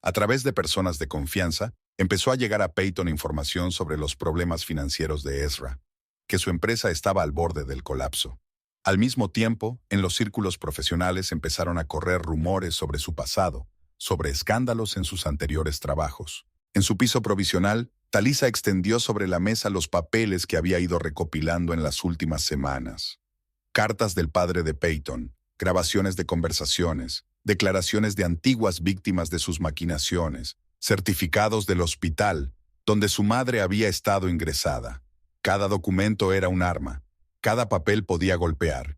A través de personas de confianza, empezó a llegar a Peyton información sobre los problemas financieros de Ezra, que su empresa estaba al borde del colapso. Al mismo tiempo, en los círculos profesionales empezaron a correr rumores sobre su pasado, sobre escándalos en sus anteriores trabajos. En su piso provisional, Talisa extendió sobre la mesa los papeles que había ido recopilando en las últimas semanas. Cartas del padre de Peyton, grabaciones de conversaciones, declaraciones de antiguas víctimas de sus maquinaciones, certificados del hospital, donde su madre había estado ingresada. Cada documento era un arma. Cada papel podía golpear.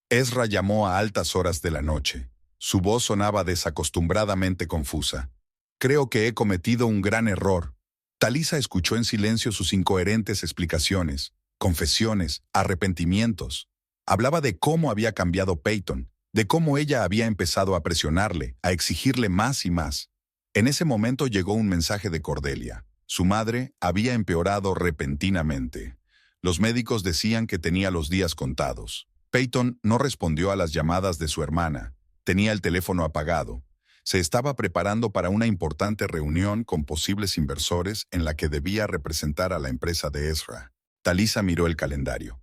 Ezra llamó a altas horas de la noche. Su voz sonaba desacostumbradamente confusa. «Creo que he cometido un gran error». Talisa escuchó en silencio sus incoherentes explicaciones, confesiones, arrepentimientos. Hablaba de cómo había cambiado Peyton, de cómo ella había empezado a presionarle, a exigirle más y más. En ese momento llegó un mensaje de Cordelia. Su madre había empeorado repentinamente. Los médicos decían que tenía los días contados. Peyton no respondió a las llamadas de su hermana. Tenía el teléfono apagado. Se estaba preparando para una importante reunión con posibles inversores en la que debía representar a la empresa de Ezra. Talisa miró el calendario.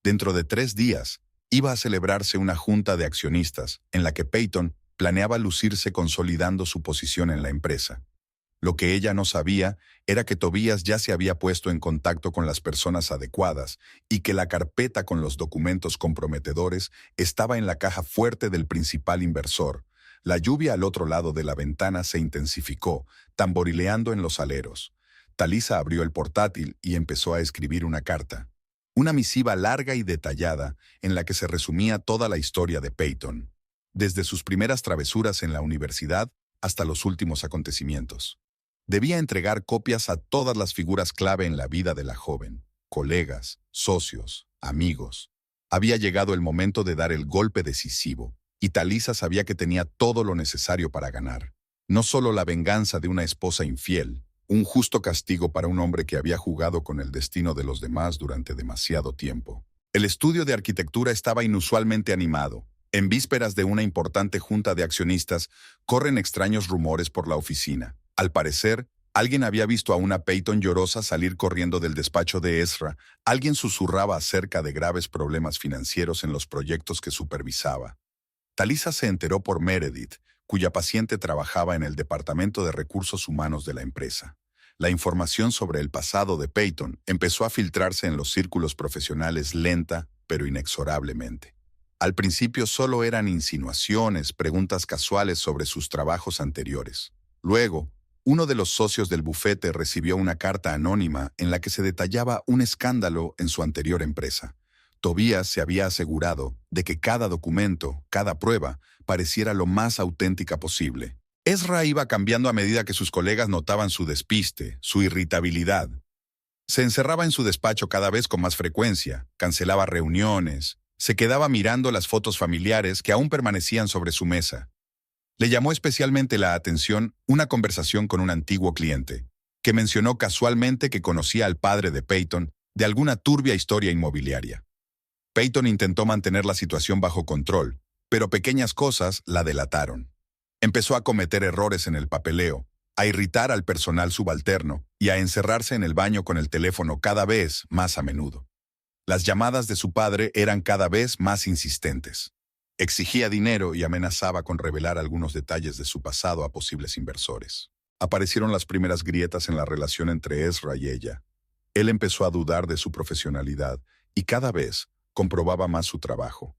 Dentro de 3 días, iba a celebrarse una junta de accionistas en la que Peyton planeaba lucirse consolidando su posición en la empresa. Lo que ella no sabía era que Tobías ya se había puesto en contacto con las personas adecuadas y que la carpeta con los documentos comprometedores estaba en la caja fuerte del principal inversor. La lluvia al otro lado de la ventana se intensificó, tamborileando en los aleros. Talisa abrió el portátil y empezó a escribir una carta. Una misiva larga y detallada en la que se resumía toda la historia de Peyton, desde sus primeras travesuras en la universidad hasta los últimos acontecimientos. Debía entregar copias a todas las figuras clave en la vida de la joven, colegas, socios, amigos. Había llegado el momento de dar el golpe decisivo, y Talisa sabía que tenía todo lo necesario para ganar. No solo la venganza de una esposa infiel, un justo castigo para un hombre que había jugado con el destino de los demás durante demasiado tiempo. El estudio de arquitectura estaba inusualmente animado. En vísperas de una importante junta de accionistas, corren extraños rumores por la oficina. Al parecer, alguien había visto a una Peyton llorosa salir corriendo del despacho de Ezra. Alguien susurraba acerca de graves problemas financieros en los proyectos que supervisaba. Talisa se enteró por Meredith, cuya paciente trabajaba en el Departamento de Recursos Humanos de la empresa. La información sobre el pasado de Peyton empezó a filtrarse en los círculos profesionales lenta, pero inexorablemente. Al principio solo eran insinuaciones, preguntas casuales sobre sus trabajos anteriores. Luego, uno de los socios del bufete recibió una carta anónima en la que se detallaba un escándalo en su anterior empresa. Tobías se había asegurado de que cada documento, cada prueba, pareciera lo más auténtica posible. Ezra iba cambiando a medida que sus colegas notaban su despiste, su irritabilidad. Se encerraba en su despacho cada vez con más frecuencia, cancelaba reuniones, se quedaba mirando las fotos familiares que aún permanecían sobre su mesa. Le llamó especialmente la atención una conversación con un antiguo cliente, que mencionó casualmente que conocía al padre de Peyton de alguna turbia historia inmobiliaria. Peyton intentó mantener la situación bajo control, pero pequeñas cosas la delataron. Empezó a cometer errores en el papeleo, a irritar al personal subalterno y a encerrarse en el baño con el teléfono cada vez más a menudo. Las llamadas de su padre eran cada vez más insistentes. Exigía dinero y amenazaba con revelar algunos detalles de su pasado a posibles inversores. Aparecieron las primeras grietas en la relación entre Ezra y ella. Él empezó a dudar de su profesionalidad y cada vez comprobaba más su trabajo.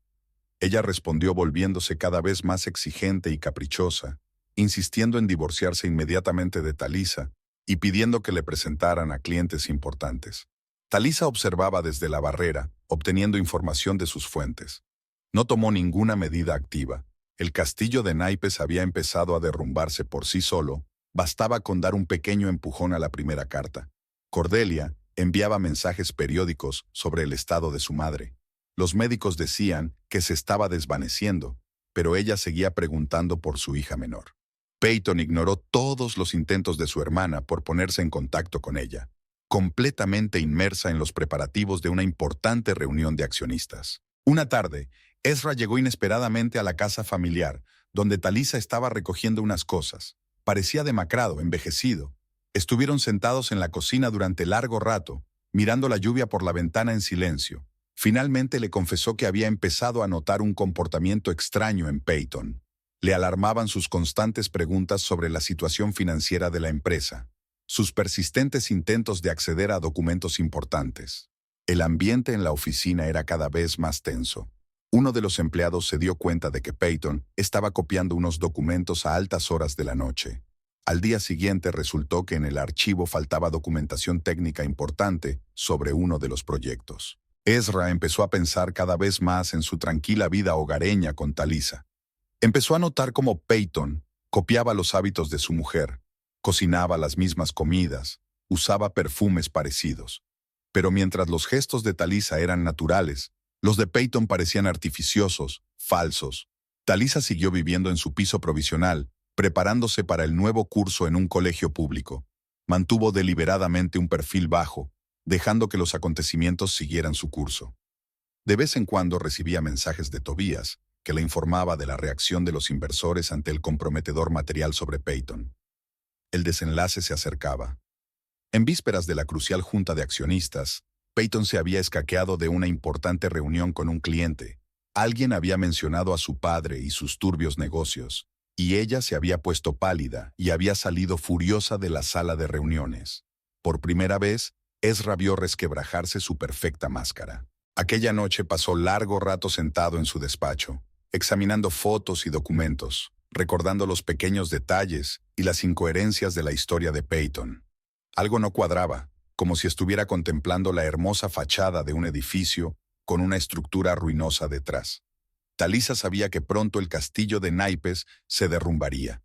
Ella respondió volviéndose cada vez más exigente y caprichosa, insistiendo en divorciarse inmediatamente de Talisa y pidiendo que le presentaran a clientes importantes. Talisa observaba desde la barrera, obteniendo información de sus fuentes. No tomó ninguna medida activa. El castillo de naipes había empezado a derrumbarse por sí solo. Bastaba con dar un pequeño empujón a la primera carta. Cordelia enviaba mensajes periódicos sobre el estado de su madre. Los médicos decían que se estaba desvaneciendo, pero ella seguía preguntando por su hija menor. Peyton ignoró todos los intentos de su hermana por ponerse en contacto con ella, completamente inmersa en los preparativos de una importante reunión de accionistas. Una tarde, Ezra llegó inesperadamente a la casa familiar, donde Talisa estaba recogiendo unas cosas. Parecía demacrado, envejecido. Estuvieron sentados en la cocina durante largo rato, mirando la lluvia por la ventana en silencio. Finalmente le confesó que había empezado a notar un comportamiento extraño en Peyton. Le alarmaban sus constantes preguntas sobre la situación financiera de la empresa, sus persistentes intentos de acceder a documentos importantes. El ambiente en la oficina era cada vez más tenso. Uno de los empleados se dio cuenta de que Peyton estaba copiando unos documentos a altas horas de la noche. Al día siguiente resultó que en el archivo faltaba documentación técnica importante sobre uno de los proyectos. Ezra empezó a pensar cada vez más en su tranquila vida hogareña con Talisa. Empezó a notar cómo Peyton copiaba los hábitos de su mujer, cocinaba las mismas comidas, usaba perfumes parecidos. Pero mientras los gestos de Talisa eran naturales, los de Peyton parecían artificiosos, falsos. Talisa siguió viviendo en su piso provisional, preparándose para el nuevo curso en un colegio público. Mantuvo deliberadamente un perfil bajo, dejando que los acontecimientos siguieran su curso. De vez en cuando recibía mensajes de Tobías, que le informaba de la reacción de los inversores ante el comprometedor material sobre Peyton. El desenlace se acercaba. En vísperas de la crucial junta de accionistas, Peyton se había escaqueado de una importante reunión con un cliente. Alguien había mencionado a su padre y sus turbios negocios, y ella se había puesto pálida y había salido furiosa de la sala de reuniones. Por primera vez, Ezra vio resquebrajarse su perfecta máscara. Aquella noche pasó largo rato sentado en su despacho, examinando fotos y documentos, recordando los pequeños detalles y las incoherencias de la historia de Peyton. Algo no cuadraba, como si estuviera contemplando la hermosa fachada de un edificio con una estructura ruinosa detrás. Talisa sabía que pronto el castillo de naipes se derrumbaría.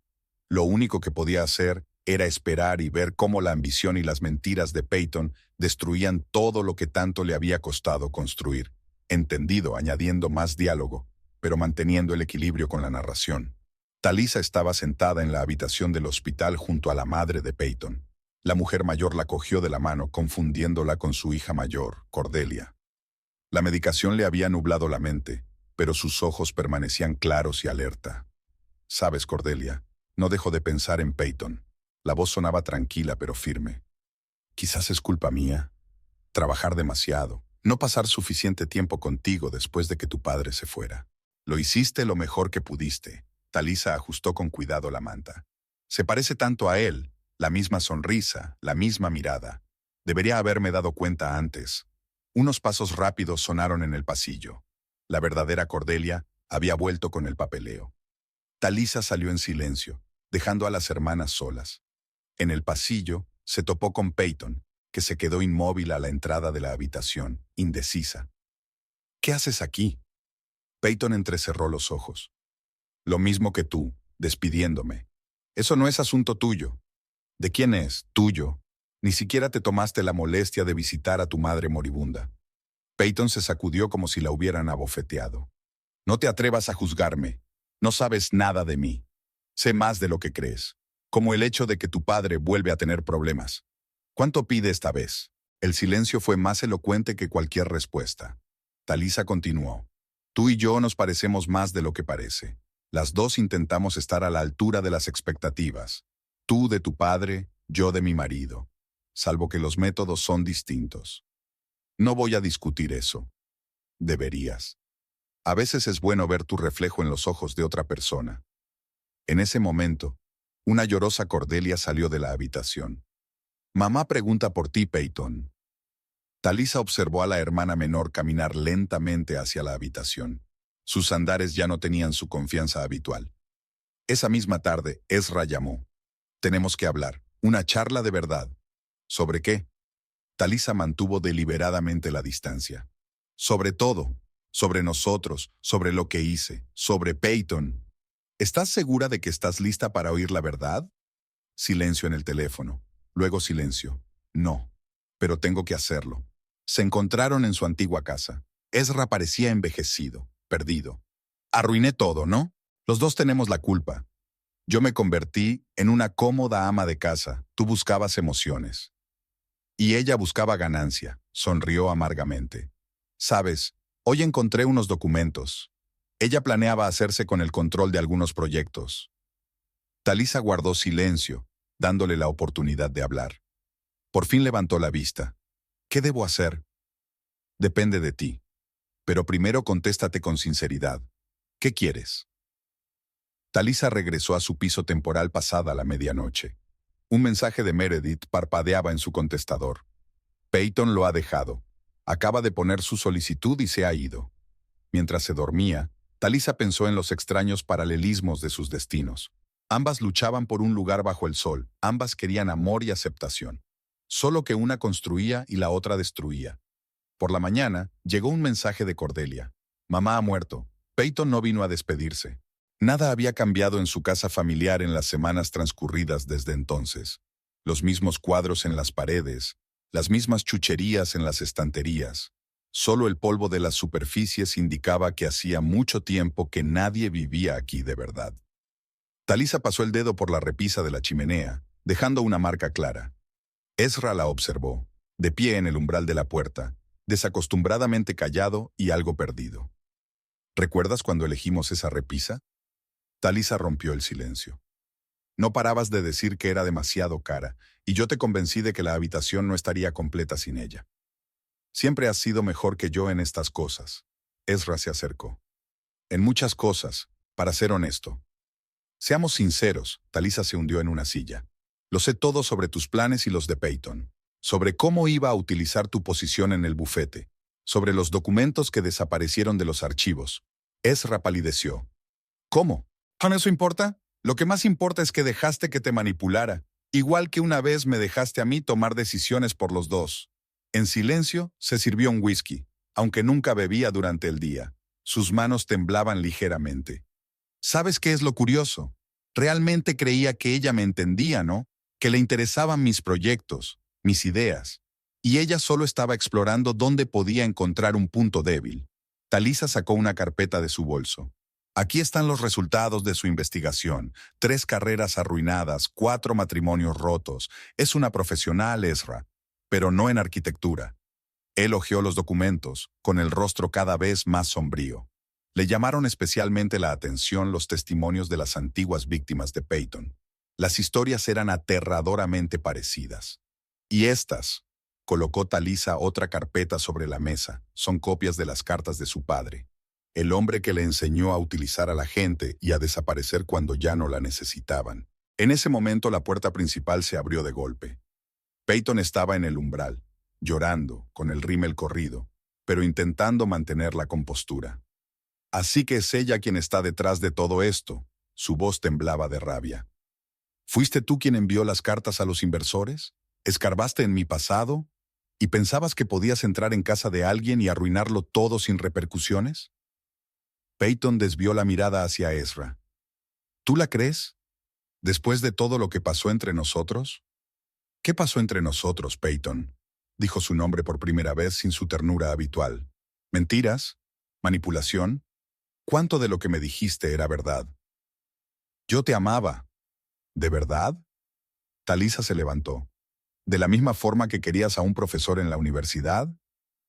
Lo único que podía hacer era esperar y ver cómo la ambición y las mentiras de Peyton destruían todo lo que tanto le había costado construir. Entendido, añadiendo más diálogo, pero manteniendo el equilibrio con la narración. Talisa estaba sentada en la habitación del hospital junto a la madre de Peyton. La mujer mayor la cogió de la mano, confundiéndola con su hija mayor, Cordelia. La medicación le había nublado la mente, pero sus ojos permanecían claros y alerta. «Sabes, Cordelia, no dejo de pensar en Peyton». La voz sonaba tranquila pero firme. «Quizás es culpa mía. Trabajar demasiado, no pasar suficiente tiempo contigo después de que tu padre se fuera. Lo hiciste lo mejor que pudiste». Talisa ajustó con cuidado la manta. «Se parece tanto a él, la misma sonrisa, la misma mirada. Debería haberme dado cuenta antes». Unos pasos rápidos sonaron en el pasillo. La verdadera Cordelia había vuelto con el papeleo. Talisa salió en silencio, dejando a las hermanas solas. En el pasillo se topó con Peyton, que se quedó inmóvil a la entrada de la habitación, indecisa. «¿Qué haces aquí?» Peyton entrecerró los ojos. «Lo mismo que tú, despidiéndome. Eso no es asunto tuyo». «¿De quién es? Tuyo. Ni siquiera te tomaste la molestia de visitar a tu madre moribunda». Peyton se sacudió como si la hubieran abofeteado. «No te atrevas a juzgarme. No sabes nada de mí. Sé más de lo que crees. Como el hecho de que tu padre vuelve a tener problemas. ¿Cuánto pide esta vez?» El silencio fue más elocuente que cualquier respuesta. Talisa continuó. «Tú y yo nos parecemos más de lo que parece. Las dos intentamos estar a la altura de las expectativas. Tú de tu padre, yo de mi marido. Salvo que los métodos son distintos. No voy a discutir eso. Deberías. A veces es bueno ver tu reflejo en los ojos de otra persona». En ese momento, una llorosa Cordelia salió de la habitación. «Mamá pregunta por ti, Peyton». Talisa observó a la hermana menor caminar lentamente hacia la habitación. Sus andares ya no tenían su confianza habitual. Esa misma tarde, Ezra llamó. «Tenemos que hablar. Una charla de verdad». «¿Sobre qué?» Talisa mantuvo deliberadamente la distancia. «Sobre todo. Sobre nosotros, sobre lo que hice, sobre Peyton». «¿Estás segura de que estás lista para oír la verdad?» Silencio en el teléfono. Luego silencio. «No. Pero tengo que hacerlo». Se encontraron en su antigua casa. Ezra parecía envejecido, perdido. «Arruiné todo, ¿no? Los dos tenemos la culpa. Yo me convertí en una cómoda ama de casa. Tú buscabas emociones. Y ella buscaba ganancia», sonrió amargamente. «Sabes, hoy encontré unos documentos. Ella planeaba hacerse con el control de algunos proyectos». Talisa guardó silencio, dándole la oportunidad de hablar. Por fin levantó la vista. «¿Qué debo hacer?» «Depende de ti. Pero primero contéstate con sinceridad. ¿Qué quieres?» Talisa regresó a su piso temporal pasada la medianoche. Un mensaje de Meredith parpadeaba en su contestador. «Peyton lo ha dejado. Acaba de poner su solicitud y se ha ido». Mientras se dormía, Talisa pensó en los extraños paralelismos de sus destinos. Ambas luchaban por un lugar bajo el sol, ambas querían amor y aceptación. Solo que una construía y la otra destruía. Por la mañana, llegó un mensaje de Cordelia. «Mamá ha muerto. Peyton no vino a despedirse». Nada había cambiado en su casa familiar en las semanas transcurridas desde entonces. Los mismos cuadros en las paredes, las mismas chucherías en las estanterías. Solo el polvo de las superficies indicaba que hacía mucho tiempo que nadie vivía aquí de verdad. Talisa pasó el dedo por la repisa de la chimenea, dejando una marca clara. Ezra la observó, de pie en el umbral de la puerta, desacostumbradamente callado y algo perdido. ¿Recuerdas cuando elegimos esa repisa? Talisa rompió el silencio. No parabas de decir que era demasiado cara, y yo te convencí de que la habitación no estaría completa sin ella. Siempre has sido mejor que yo en estas cosas. Ezra se acercó. En muchas cosas, para ser honesto. Seamos sinceros, Talisa se hundió en una silla. Lo sé todo sobre tus planes y los de Peyton. Sobre cómo iba a utilizar tu posición en el bufete. Sobre los documentos que desaparecieron de los archivos. Ezra palideció. ¿Cómo? ¿No eso importa? Lo que más importa es que dejaste que te manipulara, igual que una vez me dejaste a mí tomar decisiones por los dos. En silencio, se sirvió un whisky, aunque nunca bebía durante el día. Sus manos temblaban ligeramente. ¿Sabes qué es lo curioso? Realmente creía que ella me entendía, ¿no? Que le interesaban mis proyectos, mis ideas. Y ella solo estaba explorando dónde podía encontrar un punto débil. Talisa sacó una carpeta de su bolso. Aquí están los resultados de su investigación. 3 carreras arruinadas, 4 matrimonios rotos. Es una profesional, Ezra, pero no en arquitectura. Él hojeó los documentos, con el rostro cada vez más sombrío. Le llamaron especialmente la atención los testimonios de las antiguas víctimas de Peyton. Las historias eran aterradoramente parecidas. Y estas, colocó Talisa otra carpeta sobre la mesa, son copias de las cartas de su padre. El hombre que le enseñó a utilizar a la gente y a desaparecer cuando ya no la necesitaban. En ese momento la puerta principal se abrió de golpe. Peyton estaba en el umbral, llorando, con el rímel corrido, pero intentando mantener la compostura. Así que es ella quien está detrás de todo esto. Su voz temblaba de rabia. ¿Fuiste tú quien envió las cartas a los inversores? ¿Escarbaste en mi pasado? ¿Y pensabas que podías entrar en casa de alguien y arruinarlo todo sin repercusiones? Peyton desvió la mirada hacia Ezra. ¿Tú la crees? ¿Después de todo lo que pasó entre nosotros? ¿Qué pasó entre nosotros, Peyton? Dijo su nombre por primera vez sin su ternura habitual. ¿Mentiras? ¿Manipulación? ¿Cuánto de lo que me dijiste era verdad? Yo te amaba. ¿De verdad? Talisa se levantó. ¿De la misma forma que querías a un profesor en la universidad?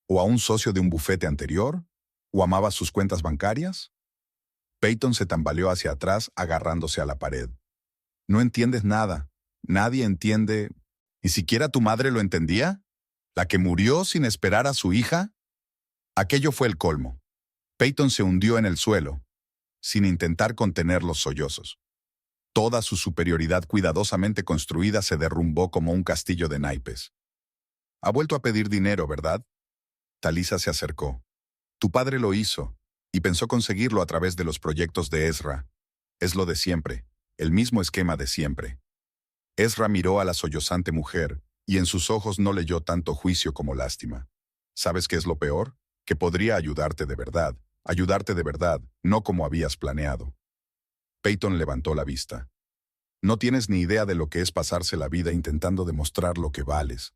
¿O a un socio de un bufete anterior? ¿O amabas sus cuentas bancarias? Peyton se tambaleó hacia atrás, agarrándose a la pared. No entiendes nada. Nadie entiende. ¿Ni siquiera tu madre lo entendía? ¿La que murió sin esperar a su hija? Aquello fue el colmo. Peyton se hundió en el suelo, sin intentar contener los sollozos. Toda su superioridad cuidadosamente construida se derrumbó como un castillo de naipes. Ha vuelto a pedir dinero, ¿verdad? Talisa se acercó. Tu padre lo hizo, y pensó conseguirlo a través de los proyectos de Ezra. Es lo de siempre, el mismo esquema de siempre. Ezra miró a la sollozante mujer, y en sus ojos no leyó tanto juicio como lástima. ¿Sabes qué es lo peor? Que podría ayudarte de verdad, no como habías planeado. Peyton levantó la vista. No tienes ni idea de lo que es pasarse la vida intentando demostrar lo que vales,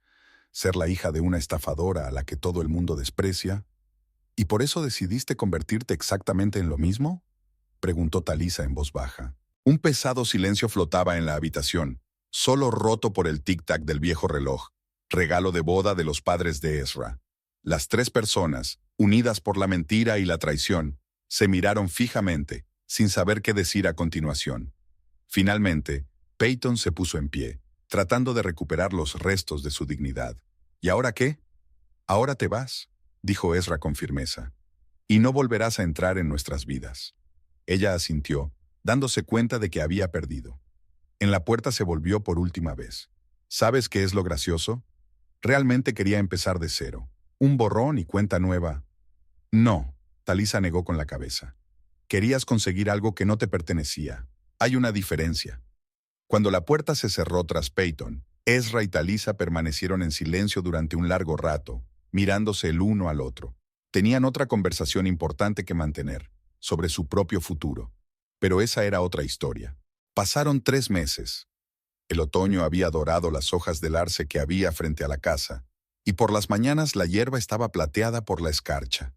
ser la hija de una estafadora a la que todo el mundo desprecia. ¿Y por eso decidiste convertirte exactamente en lo mismo? Preguntó Talisa en voz baja. Un pesado silencio flotaba en la habitación, solo roto por el tic-tac del viejo reloj, regalo de boda de los padres de Ezra. Las 3 personas, unidas por la mentira y la traición, se miraron fijamente, sin saber qué decir a continuación. Finalmente, Peyton se puso en pie, tratando de recuperar los restos de su dignidad. ¿Y ahora qué? Ahora te vas, dijo Ezra con firmeza, y no volverás a entrar en nuestras vidas. Ella asintió, dándose cuenta de que había perdido. En la puerta se volvió por última vez. ¿Sabes qué es lo gracioso? Realmente quería empezar de cero. Un borrón y cuenta nueva. No, Talisa negó con la cabeza. Querías conseguir algo que no te pertenecía. Hay una diferencia. Cuando la puerta se cerró tras Peyton, Ezra y Talisa permanecieron en silencio durante un largo rato, mirándose el uno al otro. Tenían otra conversación importante que mantener, sobre su propio futuro. Pero esa era otra historia. Pasaron 3 meses. El otoño había dorado las hojas del arce que había frente a la casa, y por las mañanas la hierba estaba plateada por la escarcha.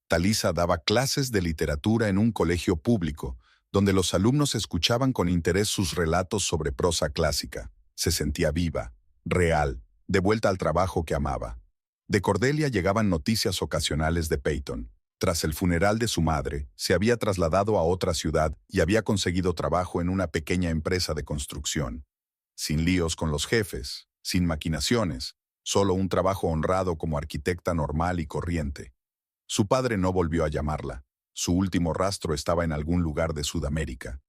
Talisa daba clases de literatura en un colegio público, donde los alumnos escuchaban con interés sus relatos sobre prosa clásica. Se sentía viva, real, de vuelta al trabajo que amaba. De Cordelia llegaban noticias ocasionales de Peyton. Tras el funeral de su madre, se había trasladado a otra ciudad y había conseguido trabajo en una pequeña empresa de construcción. Sin líos con los jefes, sin maquinaciones, solo un trabajo honrado como arquitecta normal y corriente. Su padre no volvió a llamarla. Su último rastro estaba en algún lugar de Sudamérica.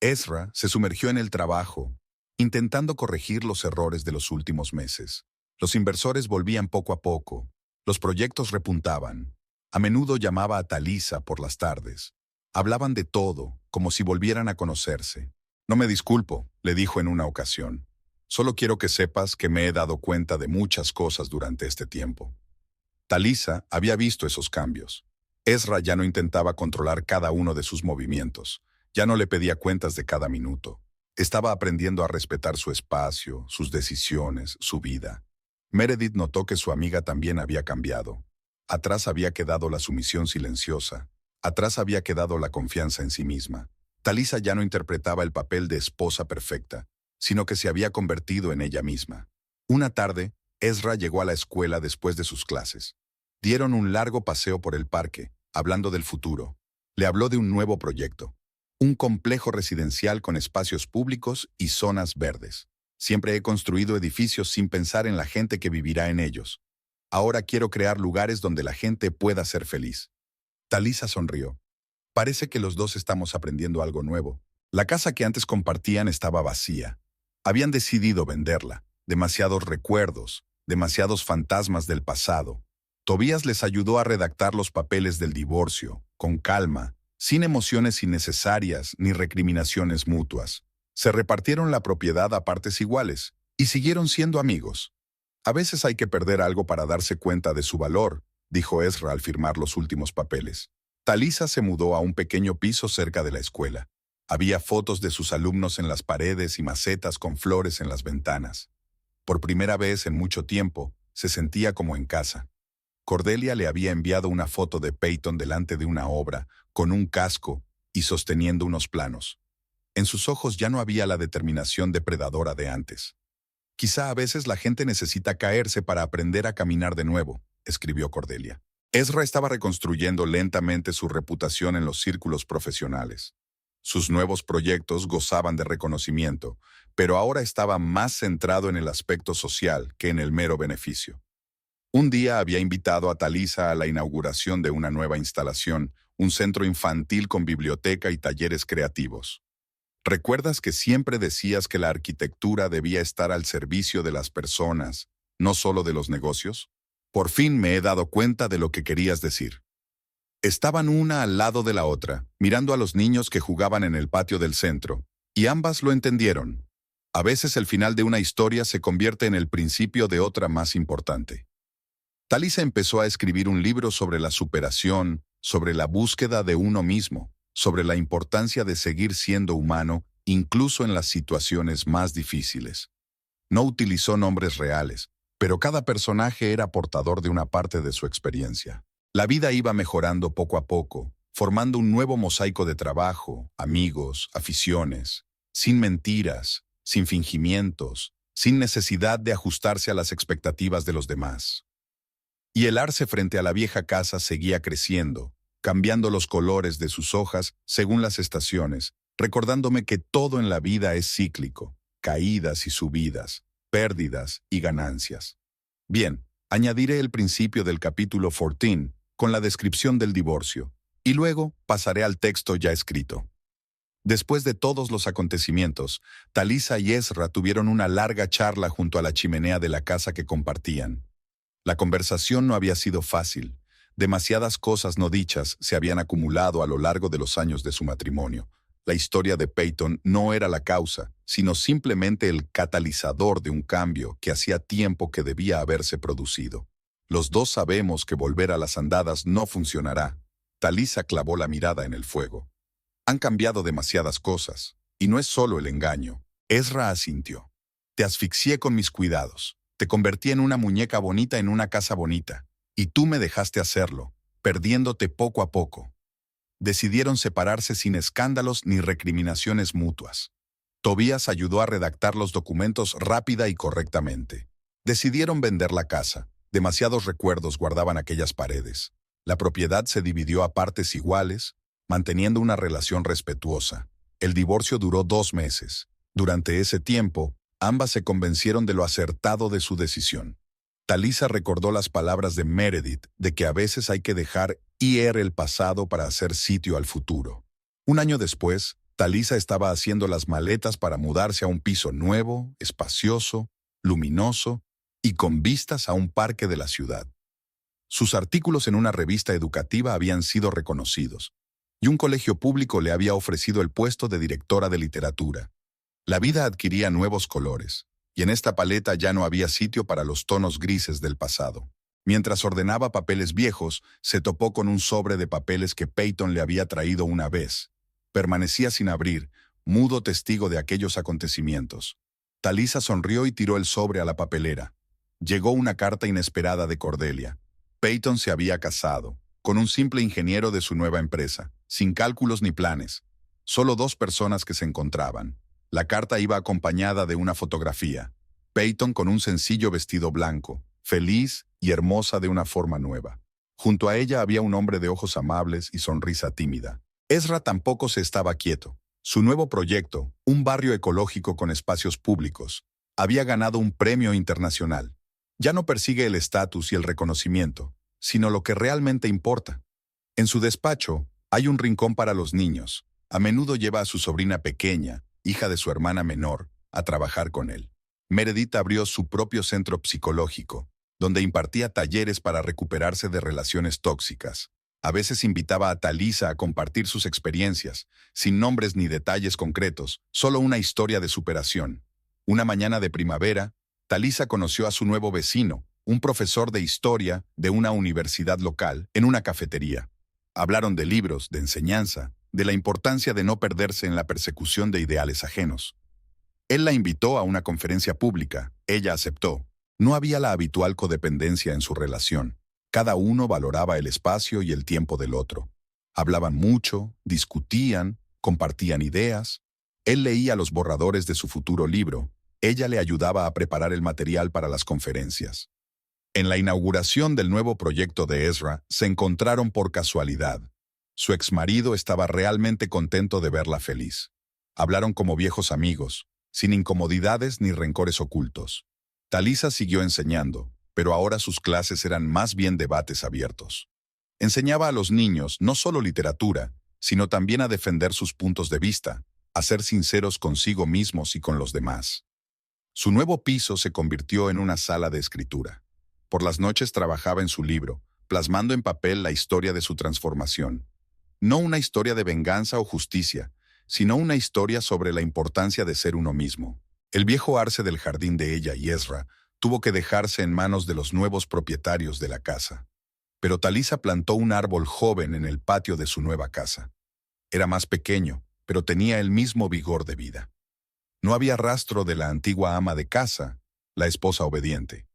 Ezra se sumergió en el trabajo, intentando corregir los errores de los últimos meses. Los inversores volvían poco a poco. Los proyectos repuntaban. A menudo llamaba a Talisa por las tardes. Hablaban de todo, como si volvieran a conocerse. No me disculpo, le dijo en una ocasión. Solo quiero que sepas que me he dado cuenta de muchas cosas durante este tiempo. Talisa había visto esos cambios. Ezra ya no intentaba controlar cada uno de sus movimientos. Ya no le pedía cuentas de cada minuto. Estaba aprendiendo a respetar su espacio, sus decisiones, su vida. Meredith notó que su amiga también había cambiado. Atrás había quedado la sumisión silenciosa. Atrás había quedado la confianza en sí misma. Talisa ya no interpretaba el papel de esposa perfecta, sino que se había convertido en ella misma. Una tarde, Ezra llegó a la escuela después de sus clases. Dieron un largo paseo por el parque, hablando del futuro. Le habló de un nuevo proyecto. Un complejo residencial con espacios públicos y zonas verdes. Siempre he construido edificios sin pensar en la gente que vivirá en ellos. Ahora quiero crear lugares donde la gente pueda ser feliz. Talisa sonrió. Parece que los dos estamos aprendiendo algo nuevo. La casa que antes compartían estaba vacía. Habían decidido venderla. Demasiados recuerdos, demasiados fantasmas del pasado. Tobías les ayudó a redactar los papeles del divorcio, con calma, sin emociones innecesarias ni recriminaciones mutuas. Se repartieron la propiedad a partes iguales y siguieron siendo amigos. A veces hay que perder algo para darse cuenta de su valor, dijo Ezra al firmar los últimos papeles. Talisa se mudó a un pequeño piso cerca de la escuela. Había fotos de sus alumnos en las paredes y macetas con flores en las ventanas. Por primera vez en mucho tiempo, se sentía como en casa. Cordelia le había enviado una foto de Peyton delante de una obra, con un casco y sosteniendo unos planos. En sus ojos ya no había la determinación depredadora de antes. Quizá a veces la gente necesita caerse para aprender a caminar de nuevo, escribió Cordelia. Ezra estaba reconstruyendo lentamente su reputación en los círculos profesionales. Sus nuevos proyectos gozaban de reconocimiento, pero ahora estaba más centrado en el aspecto social que en el mero beneficio. Un día había invitado a Talisa a la inauguración de una nueva instalación, un centro infantil con biblioteca y talleres creativos. ¿Recuerdas que siempre decías que la arquitectura debía estar al servicio de las personas, no solo de los negocios? Por fin me he dado cuenta de lo que querías decir. Estaban una al lado de la otra, mirando a los niños que jugaban en el patio del centro, y ambas lo entendieron. A veces el final de una historia se convierte en el principio de otra más importante. Talisa empezó a escribir un libro sobre la superación, sobre la búsqueda de uno mismo, sobre la importancia de seguir siendo humano, incluso en las situaciones más difíciles. No utilizó nombres reales, pero cada personaje era portador de una parte de su experiencia. La vida iba mejorando poco a poco, formando un nuevo mosaico de trabajo, amigos, aficiones, sin mentiras, sin fingimientos, sin necesidad de ajustarse a las expectativas de los demás. Y el arce frente a la vieja casa seguía creciendo, cambiando los colores de sus hojas según las estaciones, recordándome que todo en la vida es cíclico, caídas y subidas, pérdidas y ganancias. Bien, añadiré el principio del capítulo 14 con la descripción del divorcio, y luego pasaré al texto ya escrito. Después de todos los acontecimientos, Talisa y Ezra tuvieron una larga charla junto a la chimenea de la casa que compartían. La conversación no había sido fácil. Demasiadas cosas no dichas se habían acumulado a lo largo de los años de su matrimonio. La historia de Peyton no era la causa, sino simplemente el catalizador de un cambio que hacía tiempo que debía haberse producido. Los dos sabemos que volver a las andadas no funcionará. Talisa clavó la mirada en el fuego. Han cambiado demasiadas cosas, y no es solo el engaño. Ezra asintió. Te asfixié con mis cuidados. Te convertí en una muñeca bonita en una casa bonita. Y tú me dejaste hacerlo, perdiéndote poco a poco. Decidieron separarse sin escándalos ni recriminaciones mutuas. Tobías ayudó a redactar los documentos rápida y correctamente. Decidieron vender la casa. Demasiados recuerdos guardaban aquellas paredes. La propiedad se dividió a partes iguales, manteniendo una relación respetuosa. El divorcio duró 2 meses. Durante ese tiempo, ambas se convencieron de lo acertado de su decisión. Talisa recordó las palabras de Meredith de que a veces hay que dejar ir el pasado para hacer sitio al futuro. Un año después, Talisa estaba haciendo las maletas para mudarse a un piso nuevo, espacioso, luminoso y con vistas a un parque de la ciudad. Sus artículos en una revista educativa habían sido reconocidos, y un colegio público le había ofrecido el puesto de directora de literatura. La vida adquiría nuevos colores, y en esta paleta ya no había sitio para los tonos grises del pasado. Mientras ordenaba papeles viejos, se topó con un sobre de papeles que Peyton le había traído una vez. Permanecía sin abrir, mudo testigo de aquellos acontecimientos. Talisa sonrió y tiró el sobre a la papelera. Llegó una carta inesperada de Cordelia. Peyton se había casado, con un simple ingeniero de su nueva empresa, sin cálculos ni planes. Solo 2 personas que se encontraban. La carta iba acompañada de una fotografía. Peyton con un sencillo vestido blanco, feliz y hermosa de una forma nueva. Junto a ella había un hombre de ojos amables y sonrisa tímida. Ezra tampoco se estaba quieto. Su nuevo proyecto, un barrio ecológico con espacios públicos, había ganado un premio internacional. Ya no persigue el estatus y el reconocimiento, sino lo que realmente importa. En su despacho hay un rincón para los niños. A menudo lleva a su sobrina pequeña, hija de su hermana menor, a trabajar con él. Meredith abrió su propio centro psicológico, donde impartía talleres para recuperarse de relaciones tóxicas. A veces invitaba a Talisa a compartir sus experiencias, sin nombres ni detalles concretos, solo una historia de superación. Una mañana de primavera, Talisa conoció a su nuevo vecino, un profesor de historia de una universidad local, en una cafetería. Hablaron de libros, de enseñanza, de la importancia de no perderse en la persecución de ideales ajenos. Él la invitó a una conferencia pública. Ella aceptó. No había la habitual codependencia en su relación. Cada uno valoraba el espacio y el tiempo del otro. Hablaban mucho, discutían, compartían ideas. Él leía los borradores de su futuro libro. Ella le ayudaba a preparar el material para las conferencias. En la inauguración del nuevo proyecto de Ezra, se encontraron por casualidad. Su exmarido estaba realmente contento de verla feliz. Hablaron como viejos amigos, sin incomodidades ni rencores ocultos. Talisa siguió enseñando, pero ahora sus clases eran más bien debates abiertos. Enseñaba a los niños no solo literatura, sino también a defender sus puntos de vista, a ser sinceros consigo mismos y con los demás. Su nuevo piso se convirtió en una sala de escritura. Por las noches trabajaba en su libro, plasmando en papel la historia de su transformación. No una historia de venganza o justicia, sino una historia sobre la importancia de ser uno mismo. El viejo arce del jardín de ella y Ezra tuvo que dejarse en manos de los nuevos propietarios de la casa. Pero Talisa plantó un árbol joven en el patio de su nueva casa. Era más pequeño, pero tenía el mismo vigor de vida. No había rastro de la antigua ama de casa, la esposa obediente.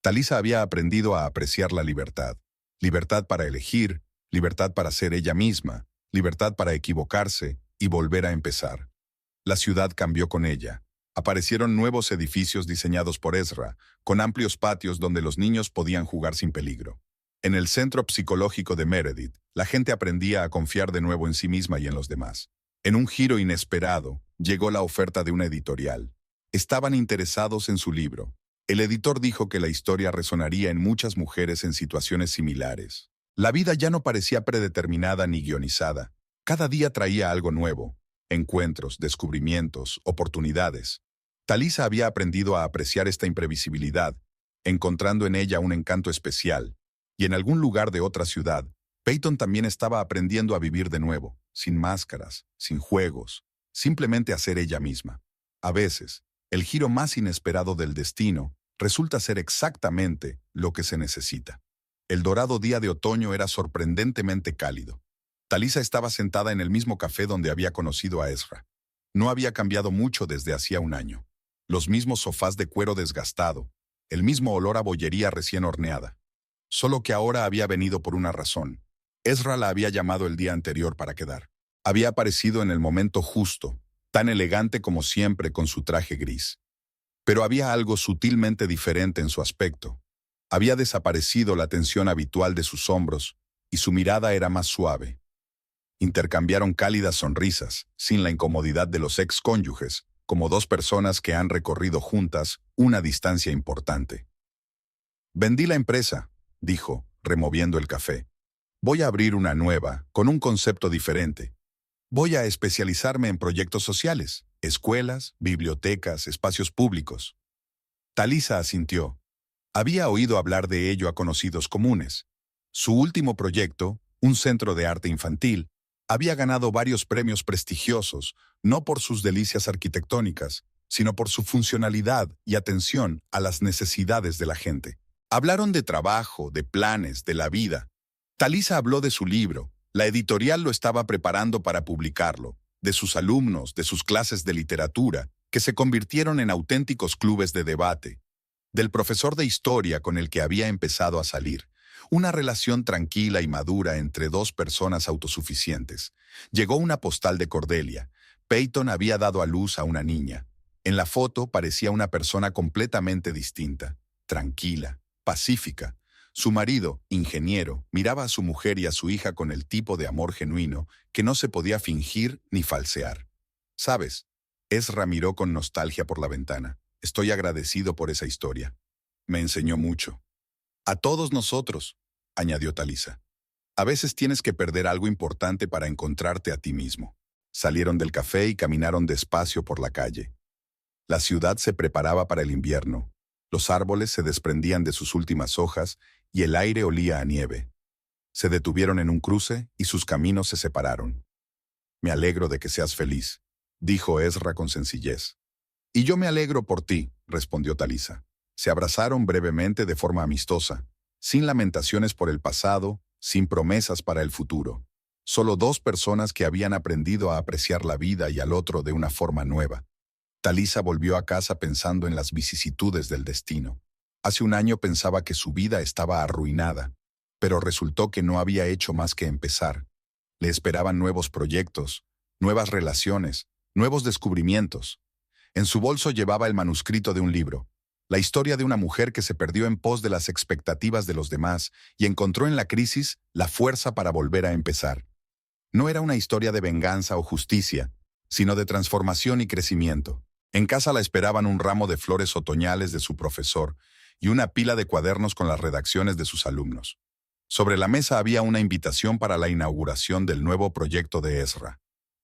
Talisa había aprendido a apreciar la libertad. Libertad para elegir, libertad para ser ella misma, libertad para equivocarse y volver a empezar. La ciudad cambió con ella. Aparecieron nuevos edificios diseñados por Ezra, con amplios patios donde los niños podían jugar sin peligro. En el centro psicológico de Meredith, la gente aprendía a confiar de nuevo en sí misma y en los demás. En un giro inesperado, llegó la oferta de una editorial. Estaban interesados en su libro. El editor dijo que la historia resonaría en muchas mujeres en situaciones similares. La vida ya no parecía predeterminada ni guionizada. Cada día traía algo nuevo. Encuentros, descubrimientos, oportunidades. Talisa había aprendido a apreciar esta imprevisibilidad, encontrando en ella un encanto especial. Y en algún lugar de otra ciudad, Peyton también estaba aprendiendo a vivir de nuevo, sin máscaras, sin juegos, simplemente a ser ella misma. A veces, el giro más inesperado del destino resulta ser exactamente lo que se necesita. El dorado día de otoño era sorprendentemente cálido. Talisa estaba sentada en el mismo café donde había conocido a Ezra. No había cambiado mucho desde hacía un año. Los mismos sofás de cuero desgastado, el mismo olor a bollería recién horneada. Solo que ahora había venido por una razón. Ezra la había llamado el día anterior para quedar. Había aparecido en el momento justo, tan elegante como siempre con su traje gris. Pero había algo sutilmente diferente en su aspecto. Había desaparecido la tensión habitual de sus hombros y su mirada era más suave. Intercambiaron cálidas sonrisas, sin la incomodidad de los excónyuges, como dos personas que han recorrido juntas una distancia importante. «Vendí la empresa», dijo, removiendo el café. «Voy a abrir una nueva, con un concepto diferente. Voy a especializarme en proyectos sociales, escuelas, bibliotecas, espacios públicos». Talisa asintió. Había oído hablar de ello a conocidos comunes. Su último proyecto, un centro de arte infantil, había ganado varios premios prestigiosos, no por sus delicias arquitectónicas, sino por su funcionalidad y atención a las necesidades de la gente. Hablaron de trabajo, de planes, de la vida. Talisa habló de su libro. La editorial lo estaba preparando para publicarlo, de sus alumnos, de sus clases de literatura, que se convirtieron en auténticos clubes de debate, del profesor de historia con el que había empezado a salir. Una relación tranquila y madura entre dos personas autosuficientes. Llegó una postal de Cordelia. Peyton había dado a luz a una niña. En la foto parecía una persona completamente distinta, tranquila, pacífica. Su marido, ingeniero, miraba a su mujer y a su hija con el tipo de amor genuino que no se podía fingir ni falsear. «¿Sabes?», Ezra miró con nostalgia por la ventana. «Estoy agradecido por esa historia. Me enseñó mucho». «A todos nosotros», añadió Talisa. «A veces tienes que perder algo importante para encontrarte a ti mismo». Salieron del café y caminaron despacio por la calle. La ciudad se preparaba para el invierno. Los árboles se desprendían de sus últimas hojas y el aire olía a nieve. Se detuvieron en un cruce y sus caminos se separaron. «Me alegro de que seas feliz», dijo Ezra con sencillez. «Y yo me alegro por ti», respondió Talisa. Se abrazaron brevemente de forma amistosa, sin lamentaciones por el pasado, sin promesas para el futuro. Solo dos personas que habían aprendido a apreciar la vida y al otro de una forma nueva. Talisa volvió a casa pensando en las vicisitudes del destino. Hace un año pensaba que su vida estaba arruinada, pero resultó que no había hecho más que empezar. Le esperaban nuevos proyectos, nuevas relaciones, nuevos descubrimientos. En su bolso llevaba el manuscrito de un libro, la historia de una mujer que se perdió en pos de las expectativas de los demás y encontró en la crisis la fuerza para volver a empezar. No era una historia de venganza o justicia, sino de transformación y crecimiento. En casa la esperaban un ramo de flores otoñales de su profesor y una pila de cuadernos con las redacciones de sus alumnos. Sobre la mesa había una invitación para la inauguración del nuevo proyecto de Ezra.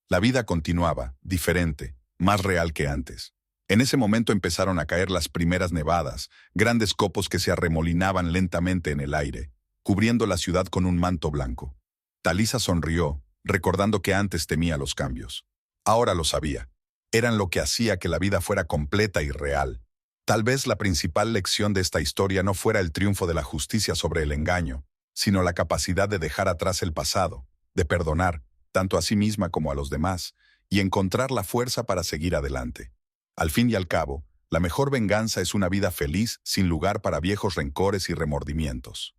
La vida continuaba, diferente, más real que antes. En ese momento empezaron a caer las primeras nevadas, grandes copos que se arremolinaban lentamente en el aire, cubriendo la ciudad con un manto blanco. Talisa sonrió, recordando que antes temía los cambios. Ahora lo sabía. Eran lo que hacía que la vida fuera completa y real. Tal vez la principal lección de esta historia no fuera el triunfo de la justicia sobre el engaño, sino la capacidad de dejar atrás el pasado, de perdonar, tanto a sí misma como a los demás, y encontrar la fuerza para seguir adelante. Al fin y al cabo, la mejor venganza es una vida feliz sin lugar para viejos rencores y remordimientos.